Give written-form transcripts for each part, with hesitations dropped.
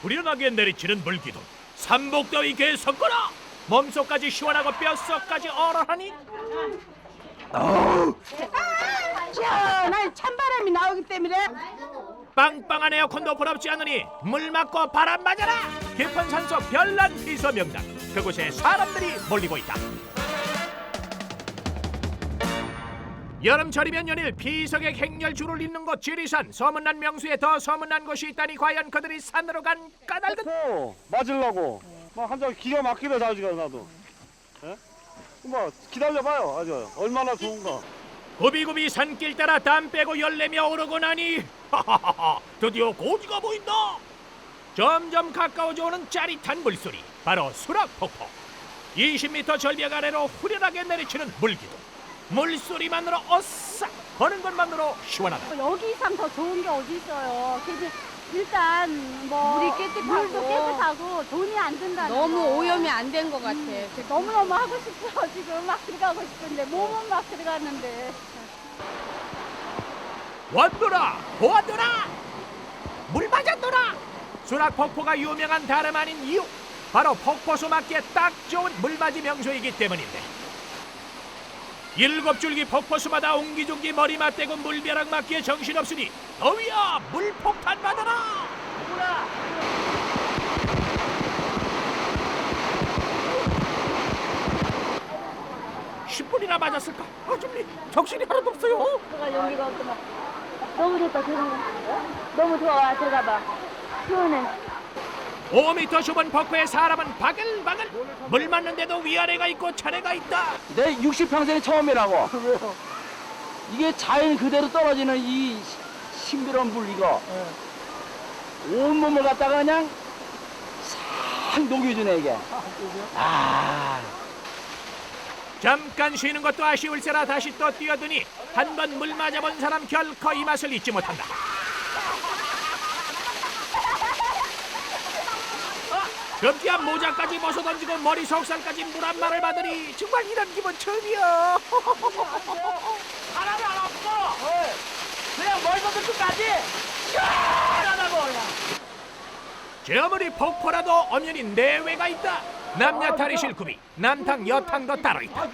후련하게 내리치는 물기둥. 삼복더위 개에 섞어라. 몸속까지 시원하고 뼛속까지 얼얼하니 시원한 찬바람이 나오기 때문에 빵빵한 에어컨도 부럽지 않으니 물 맞고 바람 맞아라. 깊은 산속 별난 희소 명당. 그곳에 사람들이 몰리고 있다. 여름철이면 연일 비석의 행렬줄을 잇는 곳 지리산. 소문난 명수에 더 소문난 곳이 있다니 과연 그들이 산으로 간 까닭은? 맞으려고 한장 기가 막히게 자지가 나도. 예? 뭐 기다려봐요. 아주 얼마나 좋은가. 구비구비 산길 따라 땀 빼고 열내며 오르고 나니 하하하하, 드디어 고지가 보인다. 점점 가까워져 오는 짜릿한 물소리, 바로 수락폭포. 20m 절벽 아래로 후련하게 내리치는 물기둥. 물소리만으로 어싸, 보는 것만으로 시원하다. 여기 이상 더 좋은 게 어디 있어요. 그래도 일단 뭐 물이 깨끗하고. 물도 깨끗하고 돈이 안 든다는 너무 거. 오염이 안 된 것 같아. 너무너무 하고 싶어. 지금 막 들어가고 싶은데 몸은 막 들어가는데. 왔노라 보았노라 물 맞았노라. 수락폭포가 유명한 다름 아닌 이유, 바로 폭포수 맞기에 딱 좋은 물맞이 명소이기 때문인데, 7줄기 폭포수마다 옹기종기 머리 맞대고 물벼락 맞기에 정신없으니 더위야 물폭탄 받아라. 10분이나 맞았을까? 아줌리 정신이 하나도 없어요. 들어가 용기가 없구나. 너무 좋다. 들어가. 너무 좋아. 들어가봐. 시원해. 5m 좁은 폭포에 사람은 바글바글. 물 맞는데도 위아래가 있고 차례가 있다. 내 60평생이 처음이라고. 이게 자연 그대로 떨어지는 이 신비로운 물 이거. 온몸을 갖다가 그냥 싹 녹여주네 이게. 잠깐 쉬는 것도 아쉬울세라 다시 또 뛰어드니 한 번 물 맞아본 사람 결코 이 맛을 잊지 못한다. 급기야 모자까지 벗어던지고 머리 속살까지 물 한 마를 받으니 정말 이런 기분 처음이야. 하나도 안 없어. 그냥 머리부터 끝까지 시원하다고 그냥. 저 아무리 폭포라도 엄연히 내외가 있다. 남녀 탈의실 구비, 남탕 여탕도 따로 있다.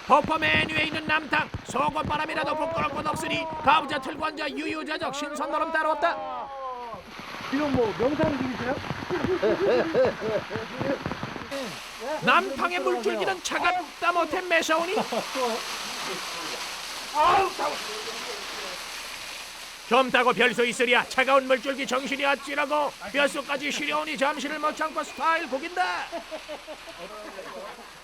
폭포 맨 위에 있는 남탕, 속옷바람이라도 부끄러울 것 없으니 가부좌 틀고 앉아 유유자적 신선노름 따로 없다. 지금 뭐 명상 중이세요? 남탕의 물줄기는 차갑다 못해 매서우니 좀 타고 별소 있으랴. 차가운 물줄기 정신이 아찔하고 뼛속까지 시려우니 잠시를 못 참고 스타일 구긴다.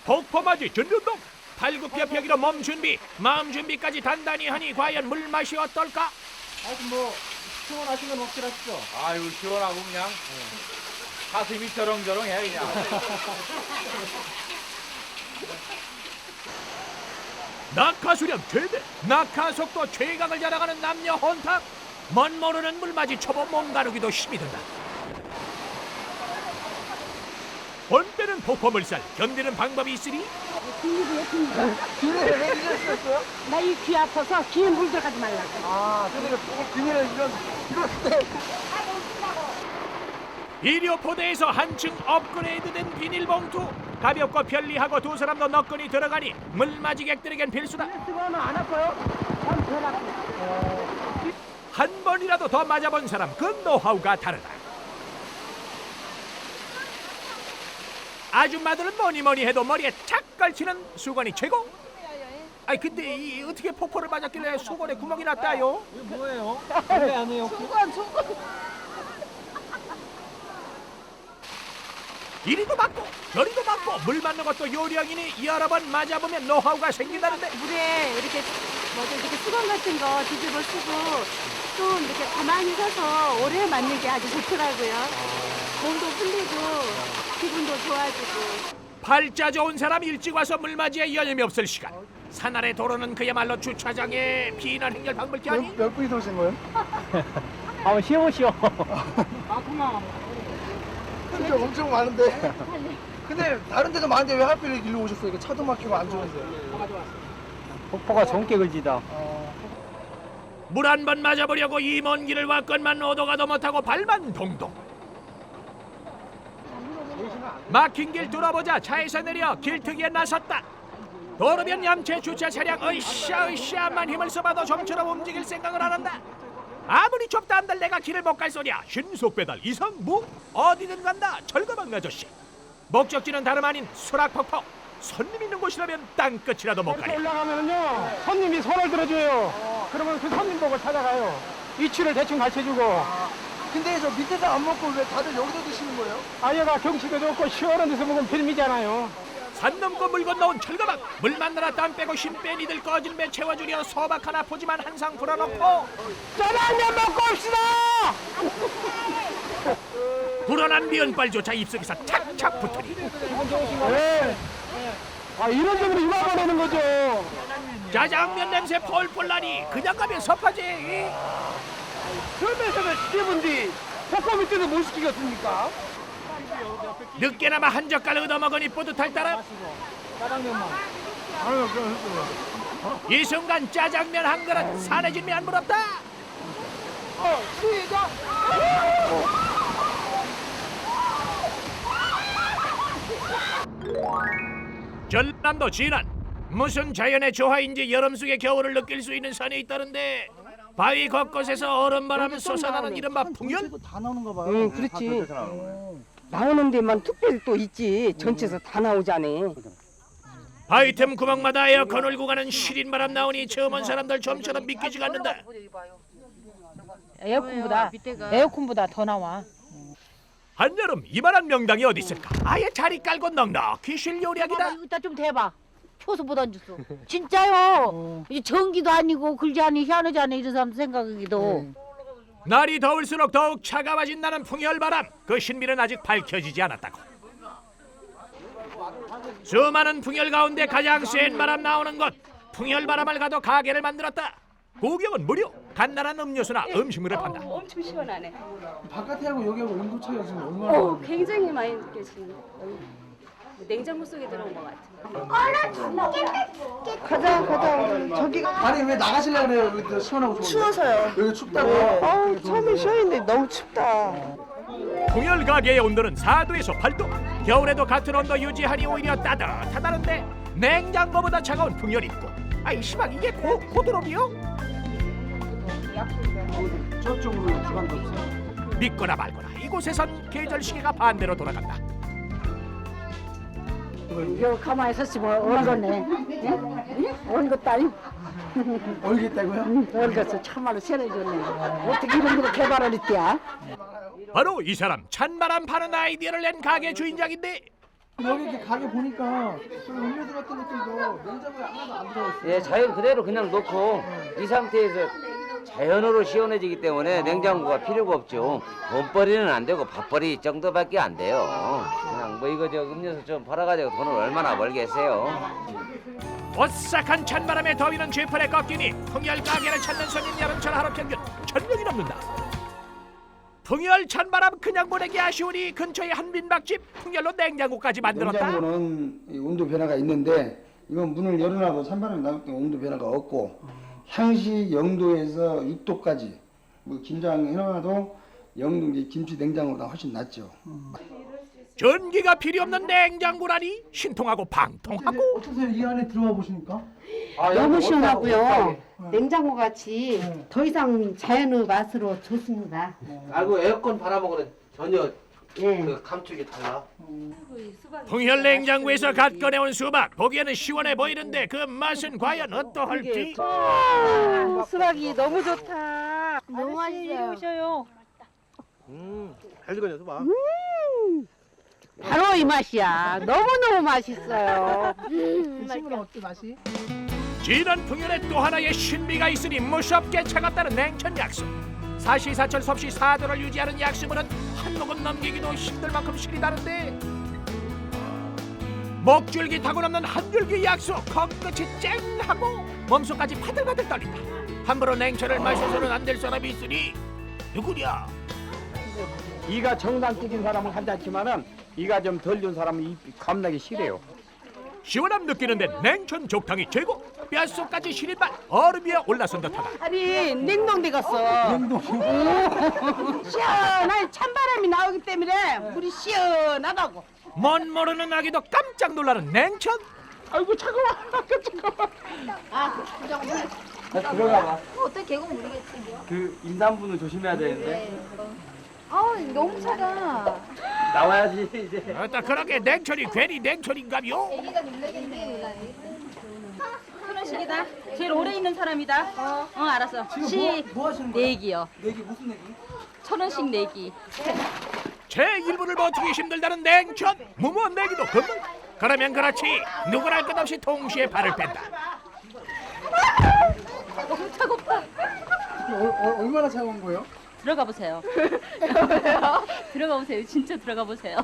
폭포맞이 전륜동. 팔굽혀펴기로 몸 준비, 마음 준비까지 단단히 하니 과연 물맛이 어떨까? 아직 뭐 시원하신 건 확실하시죠? 아유 시원하고 그냥 가슴이 저렁저렁해 그냥. 낙하수량 최대, 낙하속도 최강을 자랑하는 남녀 혼탁. 멋 모르는 물맞이 초보 몸 가누기도 힘이 든다. 본때는 폭포물살 견디는 방법이 있으니 비닐을 왜 이랬었어요? 나 이 귀 아파서 귀에 물 들어가지 말라고. 비닐에 이런데 일요포대에서 한층 업그레이드된 비닐봉투. 가볍고 편리하고 두 사람도 너끈히 들어가니 물맞이객들에겐 필수다. 쓰고는 안 아파요? 덜 아파. 한 번이라도 더 맞아본 사람, 그 노하우가 다르다. 아줌마들은 뭐니뭐니 해도 머리에 착 걸치는 수건이 최고. 아니 근데 이 어떻게 폭포를 맞았길래 수건에 구멍이 났다요? 이거 뭐예요? 원래 안 해요? 이리도 맞고 저리도 맞고 물 맞는 것도 요령이니 여러 번 맞아보면 노하우가 생긴다는데, 물에 이렇게 뭐지 이렇게 수건 같은 거 뒤집어 쓰고 좀 이렇게 가만히 서서 오래 맞는 게 아주 좋더라고요. 몸도 풀리고 기분도 좋아지고. 팔자 좋은 사람 일찍 와서 물맞이에 여념이 없을 시간. 산 아래 도로는 그야말로 주차장에 비난 행렬 방불케 하니 몇 분이 들어오신 거예요? 한번 쉬어보시오. 진짜 엄청 많은데. 근데 다른 데도 많은데 왜 하필 일로 오셨어요? 이거 차도 막히고 안 좋은데. 폭포가 정게 걸지다. 물 한 번 맞아보려고 이 먼 길을 왔건만 오도가도 못하고 발만 동동. 막힌 길 뚫어보자 차에서 내려 길트기에 나섰다. 도로변 얌체 주차 차량 으쌰으쌰만 힘을 써봐도 좀처럼 움직일 생각을 안 한다. 아무리 좁다 한들 내가 길을 못 갈 소리야. 신속 배달 이상 뭐 어디든 간다. 철거방 아저씨. 목적지는 다름 아닌 수락폭포. 손님 있는 곳이라면 땅끝이라도 못 가리. 올라가면은요 손님이 손을 들어줘요. 그러면 그 손님 보고 찾아가요. 위치를 대충 가르쳐주고. 근데 저 밑에서 안 먹고 왜 다들 여기서 드시는 거예요? 아여가 경치도 좋고 시원한 데서 먹으면 별미잖아요. 산 넘고 물 건너온 철거방. 물 만나라 땀 빼고 힘 빼 니들 꺼진 배 채워주려 소박 하나 포지만 한 상 불어넣고 짜장면 먹고 옵시다. 불어난 미연발조차 입속에서 착착 붙으니 네. 아 이런 식으로 이만 보내는 거죠. 짜장면 냄새 폴폴 나니 그냥 가면 섭하지. 그러면서는 시대분들이 폭포 밑에서 못 시키겠습니까? 늦게나마 한 젓갈 얻어먹으니 뿌듯할 따름. 이 순간 짜장면 한 그릇 산해진미 안 부럽다. 시작! 전남도 진안. 무슨 자연의 조화인지 여름 속의 겨울을 느낄 수 있는 산이 있다는데 바위 곳곳에서 얼음바람이 솟아나는 이른바 풍연? 다 나오는가 봐요. 응, 그렇지. 나오는 데만 특별히 또 있지. 전체에서 다 나오자네. 바위 틈 구멍마다 에어컨 울고 가는 시린 바람 나오니 처음 온 사람들 좀처럼 믿기지가 않는다. 에어컨보다 더 나와. 한여름 이만한 명당이 어디 있을까? 아예 자리 깔고 넉넉히 쉴 요량이다. 이따 좀 대봐. 초소 못 얹었어. 진짜요. 이제 전기도 아니고 글지 아니 희한하지 않아 이런 사람 생각이기도. 날이 더울수록 더욱 차가워진 나는 풍열바람. 그 신비는 아직 밝혀지지 않았다고. 수많은 풍열 가운데 가장 센 바람 나오는 곳. 풍열바람을 가도 가게를 만들었다. 구경은 무료. 간단한 음료수나 음식물을 판다. 엄청 시원하네. 바깥에 하고 여기하고 온도 차이가 지금 얼마나 굉장히 많이 느껴지네. 냉장고 속에 들어온 것 같아. 가자. 저기 아니 왜 나가시려고 그래요? 여기 더 시원하고 좋은데. 추워서요. 여기 춥다고. 처음에 쉬었는데 너무 춥다. 풍열 가게의 온도는 4도에서 8도. 겨울에도 같은 온도 유지하니 오히려 따뜻하다는데 냉장고보다 차가운 풍열이 있고. 아이 시방 이게 고드름이요? 저쪽으로 주방도 없어요. 믿거나 말거나 이곳에선 계절 시계가 반대로 돌아간다. 이거 가만히 있었으면 얼었네. 얼것도 아니고 얼겠다고요? 얼었어. 참말로 세뇌줬네. 어떻게 이런 거 개발을 했대야? 바로 이 사람 찬바람 파는 아이디어를 낸 가게 주인장인데 여기 이렇게 가게 보니까 저 음료수 같은 것도 이거 냉장고에 하나도 안 들어있어요. 예, 자연 그대로 그냥 놓고 이 상태에서 자연으로 시원해지기 때문에 냉장고가 필요가 없죠. 돈벌이는 안 되고 밥벌이 정도밖에 안 돼요. 그냥 뭐 이거 저 음료수 좀 팔아가지고 돈을 얼마나 벌겠어요. 오싹한 찬바람에 더위는 쥐풀에 꺾이니 풍열 가게를 찾는 손님 여름철 하루 평균 1000명이 넘는다. 풍열 찬바람 그냥 보내기 아쉬우니 근처에 한민박집 풍열로 냉장고까지 만들었다. 냉장고는 이 온도 변화가 있는데 이건 문을 열어놔도 찬바람이 나올 때 온도 변화가 없고 향시 0도에서 6도까지 뭐 김장 해놔도 0도 이제 김치 냉장고보다 훨씬 낫죠. 전기가 필요 없는 냉장고라니 신통하고 방통하고. 어떠세요? 이 안에 들어와 보시니까? 너무 시원하고요. 냉장고 같이 더 이상 자연의 맛으로 좋습니다. 알고 에어컨 바람하고는 전혀 예. 그 감촉이 달라. 풍열 냉장고에서 갓 꺼내온 수박 보기에는 시원해 보이는데 그 맛은 과연 어떠할지. 수박이 너무 좋다. 너무 맛있어요. 오셔요. 잘 익었냐, 봐. 바로 이 맛이야. 너무너무 맛있어요. 친구는 어때 맛이? 진한 풍열에 또 하나의 신비가 있으니 무섭게 차갑다는 냉천 약수. 사시사철 섭씨 4도를 유지하는 약수물은 한 모금 넘기기도 힘들 만큼 시리다는데 목줄기 타고 넘는 한 줄기 약수 컵끝이 쨍하고 몸속까지 파들파들 떨린다. 함부로 냉천을 마셔서는 안 될 사람이 있으니 누구냐? 이가 정상 뜯긴 사람은 괜찮지만은 이가 좀 덜 준 사람은 이 겁나게 싫어요. 시원함 느끼는데 냉천 족탕이 최고. 뼛속까지 시릴만 얼음 위에 올라선 듯하다. 아니 냉동돼 갔어. 시원한 찬바람이 나오기 때문에 물이 시원하다고. 멋 모르는 아기도 깜짝 놀라는 냉천. 아이고 차가워. 들어가 봐. 어떻게 계곡 모르겠지. 그 임산부는 조심해야 되는데. 너무 차가. 나와야지 이제. 어따 그렇게 냉천이 괜히 냉천인가요? 애기가 놀라겠네. 천원씩이다. 제일 오래 있는 사람이다. 알았어. 뭐 하시는 거예요? 내기요. 내기 무슨 내기? 1,000원씩 내기. 제 1분을 버티기 힘들다는 냉천. 무모한 내기도 금방. 그러면 그렇지 누구랄 것 없이 동시에 발을 뺀다. 너무 차갑다. 얼마나 차가운 거예요? 들어가 보세요. 들어가 보세요. 진짜 들어가 보세요.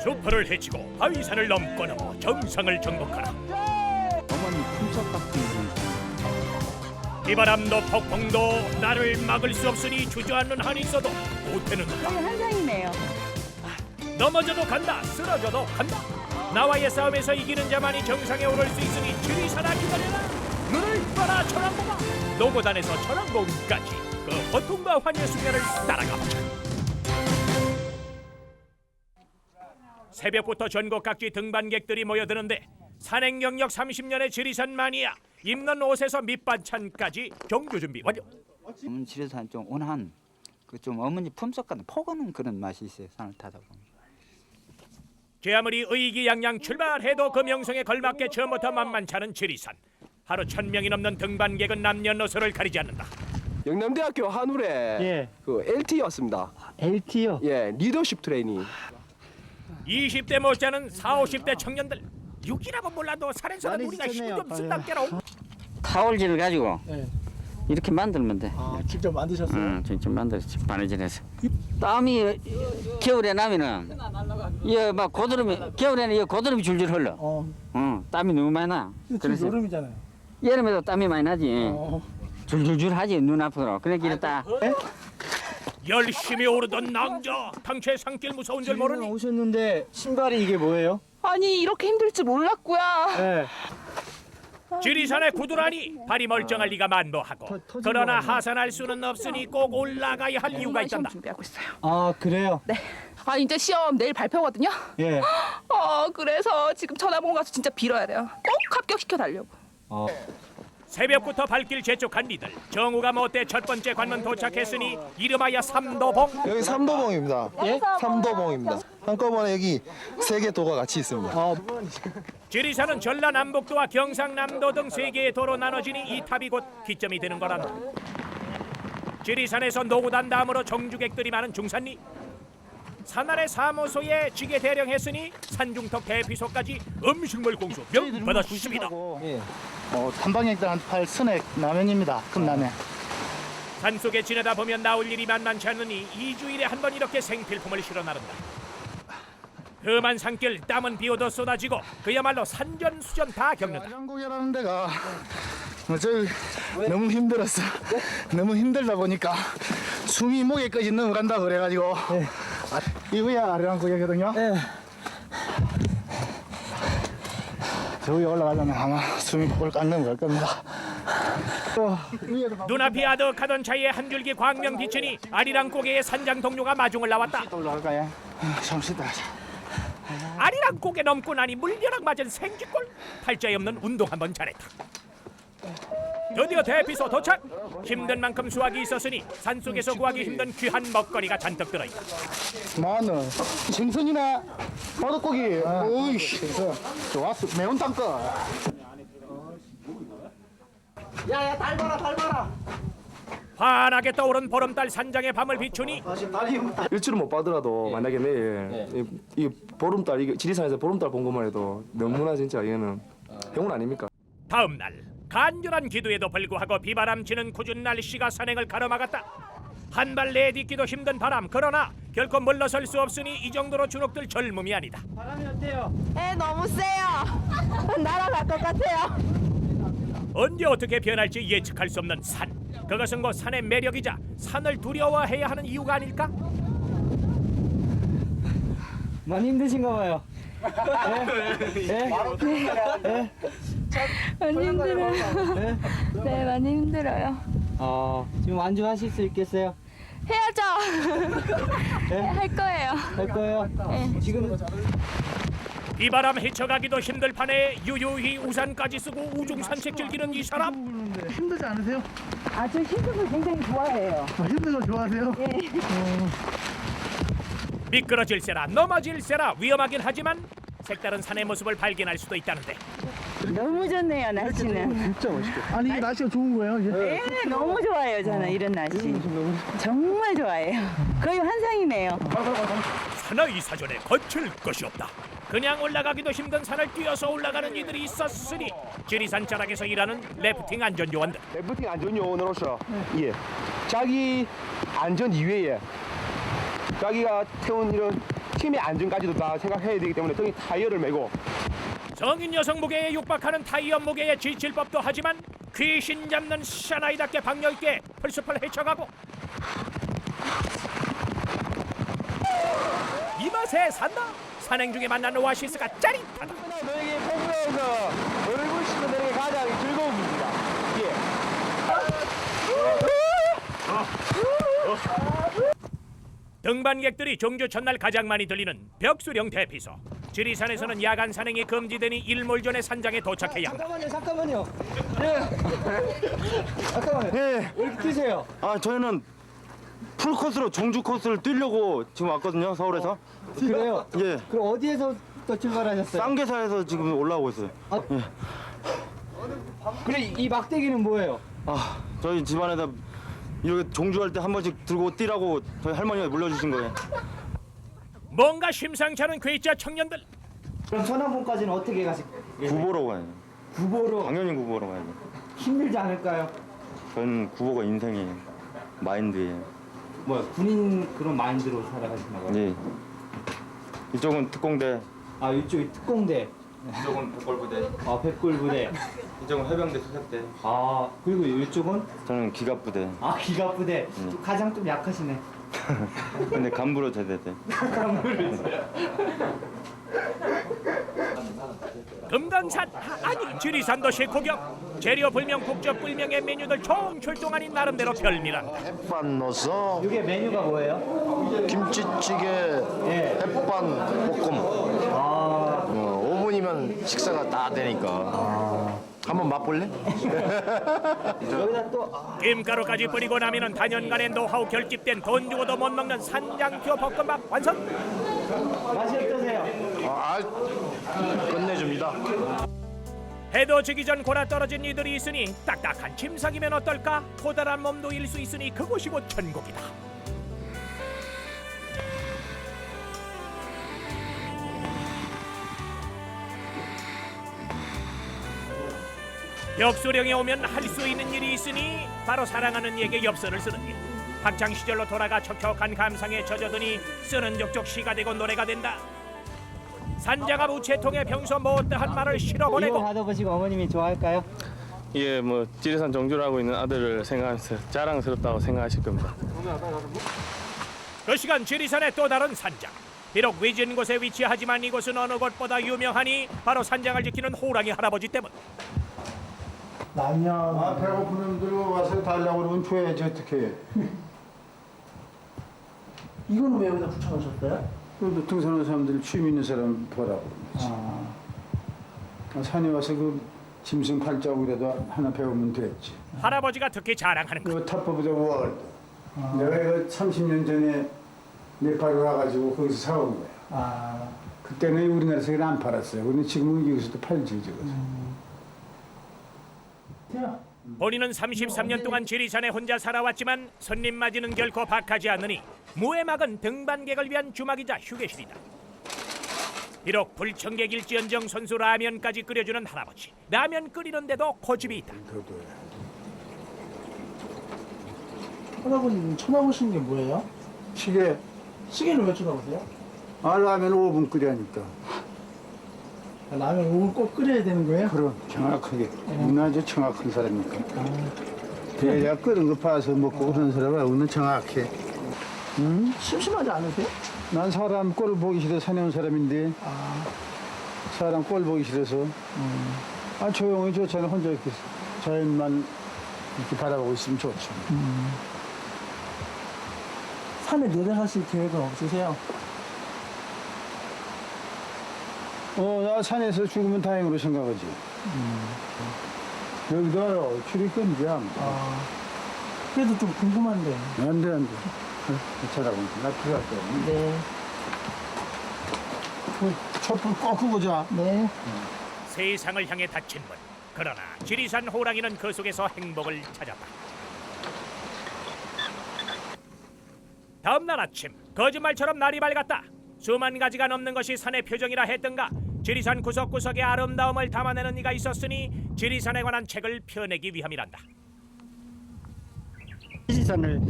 수포를 헤치고 바위산을 넘고 넘어 정상을 정복하라. 어머니 품격 같은 분. 비바람도 폭풍도 나를 막을 수 없으니 주저앉는 한이 있어도 못해는다. 한상이네요. 넘어져도 간다, 쓰러져도 간다. 나와의 싸움에서 이기는 자만이 정상에 오를 수 있으니 지리산아 기다려라. 눈을 떠나 천왕봉아. 노고단에서 천왕봉까지 그 고통과 환희의 순간을 따라가보자. 새벽부터 전국 각지 등반객들이 모여드는데 산행 경력 30년의 지리산 마니아. 입는 옷에서 밑반찬까지 경주 준비 완료. 지리산 좀 온한 그 좀 어머니 품격 같은 포근한 그런 맛이 있어요. 산을 타다 보면. 제 아무리 의기양양 출발해도 그 명성에 걸맞게 처음부터 만만치 않은 지리산. 하루 1,000명이 넘는 등반객은 남녀노소를 가리지 않는다. 영남대학교 한울에 그 LT였습니다. LT요? 예, 리더십 트레이닝. 20대 못지않은 40, 50대 청년들. 6이라고 몰라도 산에서는 우리가 힘이 좀 쓴답게로. 타올질을 가지고 이렇게 만들면 돼. 직접 만드셨어요? 직접 만들었지. 바느질해서. 땀이 겨울에 나면은 이막 고드름이 겨울에는 이 고드름이 줄줄 흘러. 땀이 너무 많이 나. 그래서 여름이잖아요. 여름에도 땀이 많이 나지. 줄줄줄 하지 눈 앞으로. 그러니까 이랬다. 열심히 오르던 낭자. 당최 산길 무서운 줄 모르니. 오셨는데 신발이 이게 뭐예요? 아니 이렇게 힘들 줄 몰랐고요. 네. 지리산의 구두라니 발이 멀쩡할 리가 만무하고. 그러나 하산할 수는 없으니 꼭 올라가야 할 이유가 있단다. 준비하고 있어요. 아 그래요? 네. 아 이제 시험 내일 발표거든요. 예. 그래서 지금 전화번호 가서 진짜 빌어야 돼요. 꼭 합격시켜 달려고. 새벽부터 발길 재촉한 이들. 정우가 못돼 첫 번째 관문 도착했으니 이름하여 삼도봉. 여기 삼도봉입니다. 예? 삼도봉입니다. 한꺼번에 여기 3개 도가 같이 있습니다. 지리산은 전라남북도와 경상남도 등 3개의 도로 나눠지니 이 탑이 곧 기점이 되는 거란다. 지리산에서 노고단 다음으로 정주객들이 많은 중산리. 산아래 사무소에 지게 대령했으니 산중턱 대피소까지 음식물 공수 명받았습니다. 단방역들한테 팔 스낵 라면입니다. 컵라면. 산속에 지내다 보면 나올 일이 만만치 않으니 2주일에 한 번 이렇게 생필품을 실어 나른다. 험한 산길 땀은 비오도 쏟아지고 그야말로 산전수전 다 겪는다. 아리랑곡이라는 데가 너무 힘들었어. 너무 힘들다 보니까 숨이 목에까지 넘어간다 그래가지고 이거야 아리랑곡이거든요. 저 위에 올라가려면 아마 숨이 꼴깍 넘어갈 겁니다. 눈앞이 아득하던 차에 한 줄기 광명 비치니 아리랑고개의 산장 동료가 마중을 나왔다. 올라갈까요? 좀 쉬다 가자. 아리랑고개 넘고 나니 물벼락 맞은 생쥐꼴. 팔자에 없는 운동 한번 잘했다. 드디어 대피소 도착. 힘든 만큼 수확이 있었으니 산속에서 구하기 힘든 귀한 먹거리가 잔뜩 들어있다. 마늘, 생선이나 바닷고기. 으이씨, 좋았어. 매운 땅거. 야야 달 봐라. 환하게 떠오른 보름달 산장의 밤을 비추니 일주를 못 받더라도 만약에 내일 이 보름달 이게 지리산에서 보름달 본 것만 해도 너무나 진짜 이거는 행운 아닙니까? 다음 날 간절한 기도에도 불구하고 비바람 치는 궂은 날씨가 산행을 가로막았다. 한 발 내딛기도 힘든 바람. 그러나 결코 물러설 수 없으니 이 정도로 주눅들 젊음이 아니다. 바람이 어때요? 너무 세요. 날아갈 것 같아요. 언제 어떻게 변할지 예측할 수 없는 산. 그것은 곧 산의 매력이자 산을 두려워해야 하는 이유가 아닐까? 많이 힘드신가 봐요. 예? 예? 많이 힘들어요. 네? 네, 많이 힘들어요. 지금 완주하실 수 있겠어요? 해야죠. 네? 할 거예요. 할 거예요? 네. 지금 비바람 헤쳐가기도 힘들 판에 유유히 우산까지 쓰고 우중 산책 즐기는 이 사람. 힘들지 않으세요? 아, 저 힘든 걸 굉장히 좋아해요. 힘든 거 좋아하세요? 예. 미끄러질세라 넘어질세라 위험하긴 하지만 색다른 산의 모습을 발견할 수도 있다는데 너무 좋네요, 날씨는. 진짜 멋있겠다. 아니 이게 날씨가 좋은 거예요? 이게? 네, 너무 좋아요, 저는 이런 날씨. 정말 좋아해요. 거의 환상이네요. 사나이 사전에 거칠 것이 없다. 그냥 올라가기도 힘든 산을 뛰어서 올라가는 이들이 있었으니 지리산 자락에서 일하는 래프팅 안전요원들. 래프팅 안전요원으로서 예, 자기 안전 이외에 자기가 태운 이런 팀의 안전까지도 다 생각해야 되기 때문에 등에 타이어를 메고 성인 여성 무게에 육박하는 타이어 무게에 지칠 법도 하지만 귀신 잡는 사나이답게 박력 있게 풀숲을 헤쳐가고 이 맛에 산다. 산행 중에 만난 오아시스가 짜릿하다. 너에게 포구에서 얼굴 씻는 게 가장 즐거운 일입니다. 등반객들이 종주 첫날 가장 많이 들리는 벽수령 대피소. 지리산에서는 야간 산행이 금지되니 일몰전에 산장에 도착해야 한다. 잠깐만요. 잠깐만요. 예. 왜 이렇게 뛰세요? 아 저희는 풀 코스로 종주 코스를 뛰려고 지금 왔거든요, 서울에서. 그래요? 예. 그럼 어디에서 또 출발하셨어요? 쌍계사에서 지금 올라오고 있어요. 예. 그래 이 막대기는 뭐예요? 아 저희 집안에다 이렇게 종주할 때 한 번씩 들고 뛰라고 저희 할머니가 물려주신 거예요. 뭔가 심상치 않은 괴짜 청년들. 그럼 천안봉까지는 어떻게 가실 거예요? 구보로 가야죠. 구보로 당연히 구보로 가야죠. 힘들지 않을까요? 저는 구보가 인생이에요. 마인드예요. 뭐야 군인 그런 마인드로 살아가시나 봐요? 예. 이쪽은 특공대. 아 이쪽이 특공대. 이쪽은 백골부대. 아 백골부대. 이쪽은 해병대 수색대. 아 그리고 이쪽은? 저는 기갑부대. 아 기갑부대. 가장 좀 약하시네. 근데 간부로 제대돼. 금강산 아니 지리산도 실코격. 재료 불명 국적 불명의 메뉴들 총출동하니 나름대로 별미란다. 햇반 넣어서 이게 메뉴가 뭐예요? 김치찌개, 햇반 볶음. 5분이면 식사가 다 되니까. 한번 맛볼래? 여기다 또 김가루까지 뿌리고 나면은 단연간의 노하우 결집된 돈 주고도 못 먹는 산장표 볶음밥 완성. 맛이 어떠세요? 끝내줍니다. 해도 지기 전 골아 떨어진 이들이 있으니 딱딱한 침상이면 어떨까? 고달한 몸도 일 수 있으니 그곳이 곧 천국이다. 벽수령에 오면 할 수 있는 일이 있으니 바로 사랑하는 이에게 엽서를 쓰는 일. 학창 시절로 돌아가 촉촉한 감상에 젖어드니 쓰는 족족 시가 되고 노래가 된다. 산장앞 우체통에 평소 못다한 말을 실어보내고 이거 받아보시고 어머님이 좋아할까요? 예, 뭐 지리산 정주를 하고 있는 아들을 생각하면서 자랑스럽다고 생각하실 겁니다. 그 시간 지리산의 또 다른 산장. 비록 외진 곳에 위치하지만 이곳은 어느 곳보다 유명하니 바로 산장을 지키는 호랑이 할아버지 때문. 라면. 배고픈 놈들 와서 달라고 그러면 줘야지 어떻게. 이거는 왜 여기다 붙여놓으셨어요? 그래도 등산하는 사람들 취미 있는 사람 보라고. 산에 와서 그 짐승 발자국이라도 하나 배우면 됐지. 할아버지가 특히 자랑하는 것. 이거 탑버보다 월. 내가 이거 30년 전에 네팔에 와가지고 거기서 사온 거야. 그때는 우리나라에서 이걸 안 팔았어요. 근데 지금은 여기서도 팔지 저거. 본인은 33년 동안 지리산에 혼자 살아왔지만 손님 맞이는 결코 박하지 않으니 무해막은 등반객을 위한 주막이자 휴게실이다. 비록 불청객일지언정 선수 라면까지 끓여주는 할아버지. 라면 끓이는데도 고집이 있다. 쳐다보는 쳐다보시는 게 뭐예요? 시계. 시계를 왜 쳐다보세요? 라면 5분 끓여니까. 라면 5분 꼭 끓여야 되는 거예요? 그럼 정확하게. 우리는 아주 정확한 사람이니까. 내가 끓은 거 봐서 먹고 그런 사람은 우리는 정확해. 심심하지 않으세요? 난 사람 꼴 보기 싫어 산에 온 사람인데 사람 꼴 보기 싫어서 아, 조용히 좋잖아요. 혼자 이렇게 자연만 이렇게 바라보고 있으면 좋죠. 산에 내려가실 계획은 없으세요? 나 산에서 죽으면 다행으로 생각하지. 여기도 출입금지야. 그래도 좀 궁금한데. 안 돼. 찾아보니까 나 들어갈 거야. 네. 촛불 꼭 끄고 자. 네. 세상을 향해 닫힌 문. 그러나 지리산 호랑이는 그 속에서 행복을 찾았다. 다음 날 아침 거짓말처럼 날이 밝았다. 수만 가지가 넘는 것이 산의 표정이라 했던가. 지리산 구석구석의 아름다움을 담아내는 이가 있었으니 지리산에 관한 책을 펴내기 위함이란다. 지리산을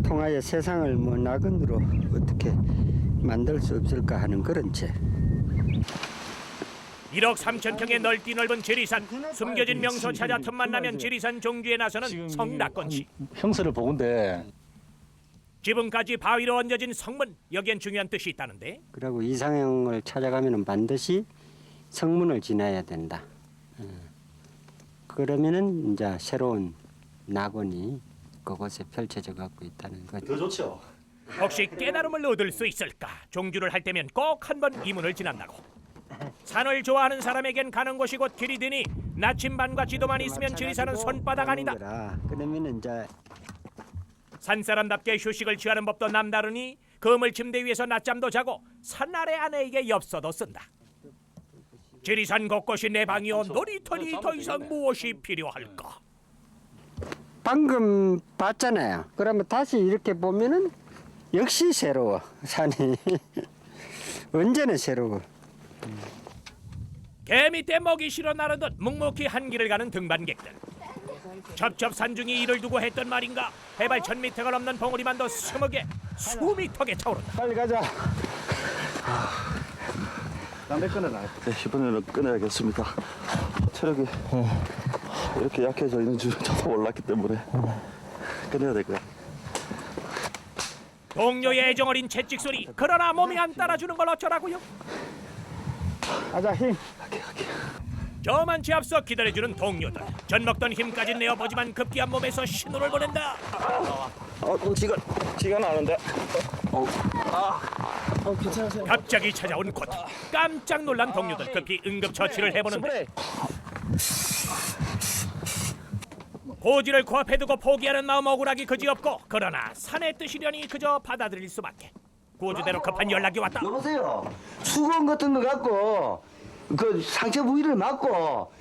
통하여 세상을 낙원으로 어떻게 만들 수 없을까 하는 그런 책. 1억 3천 평의 넓디 넓은 지리산. 숨겨진 명소 찾아 틈만 나면 지리산 종주에 나서는 성낙건 씨. 형사를 보건데 지붕까지 바위로 얹어진 성문. 여기엔 중요한 뜻이 있다는데. 그리고 이상형을 찾아가면 반드시 성문을 지나야 된다. 그러면은 이제 새로운 낙원이 그곳에 펼쳐져 갖고 있다는 거죠. 더 좋죠. 혹시 깨달음을 얻을 수 있을까? 종주를 할 때면 꼭 한 번 이 문을 지난다고. 산을 좋아하는 사람에겐 가는 곳이 곧 길이 되니 나침반과 지도만 있으면 지리산은 손바닥 아니다. 그러면 이제 산사람답게 휴식을 취하는 법도 남다르니 그물 침대 위에서 낮잠도 자고 산 아래 아내에게 엽서도 쓴다. 지리산 곳곳이 내 방이요 놀이터니 더 이상 무엇이 필요할까? 방금 봤잖아요. 그러면 다시 이렇게 보면은 역시 새로워. 산이 언제나 새로워. 개밑에 먹이 실어 나르듯 묵묵히 한 길을 가는 등반객들. 첩첩산중이 이를 두고 했던 말인가. 해발 1000m가 넘는 봉우리만도 20개, 수미터게 차오른다. 빨리 가자. 담배 끊어놔요. 네, 이번에는 끊어야겠습니다. 체력이 이렇게 약해져 있는 줄 저도 몰랐기 때문에 끊어야 될 거야. 동료의 애정어린 채찍 소리. 그러나 몸이 안 따라주는 걸 어쩌라고요? 가자, 힘. 저만치 앞서 기다려주는 동료들. 전 먹던 힘까지 내어보지만 급기한 몸에서 신호를 보낸다. 지가 나는데. 괜찮으세요? 갑자기 찾아온 고통. 깜짝 놀란 동료들 급히 응급처치를 해보는데 고지를 코앞에 두고 포기하는 마음 억울하기 그지없고, 그러나 산의 뜻이려니 그저 받아들일 수밖에. 고지대로 급한 연락이 왔다. 여보세요. 수건 같은 거 갖고 그 상처 부위를 막고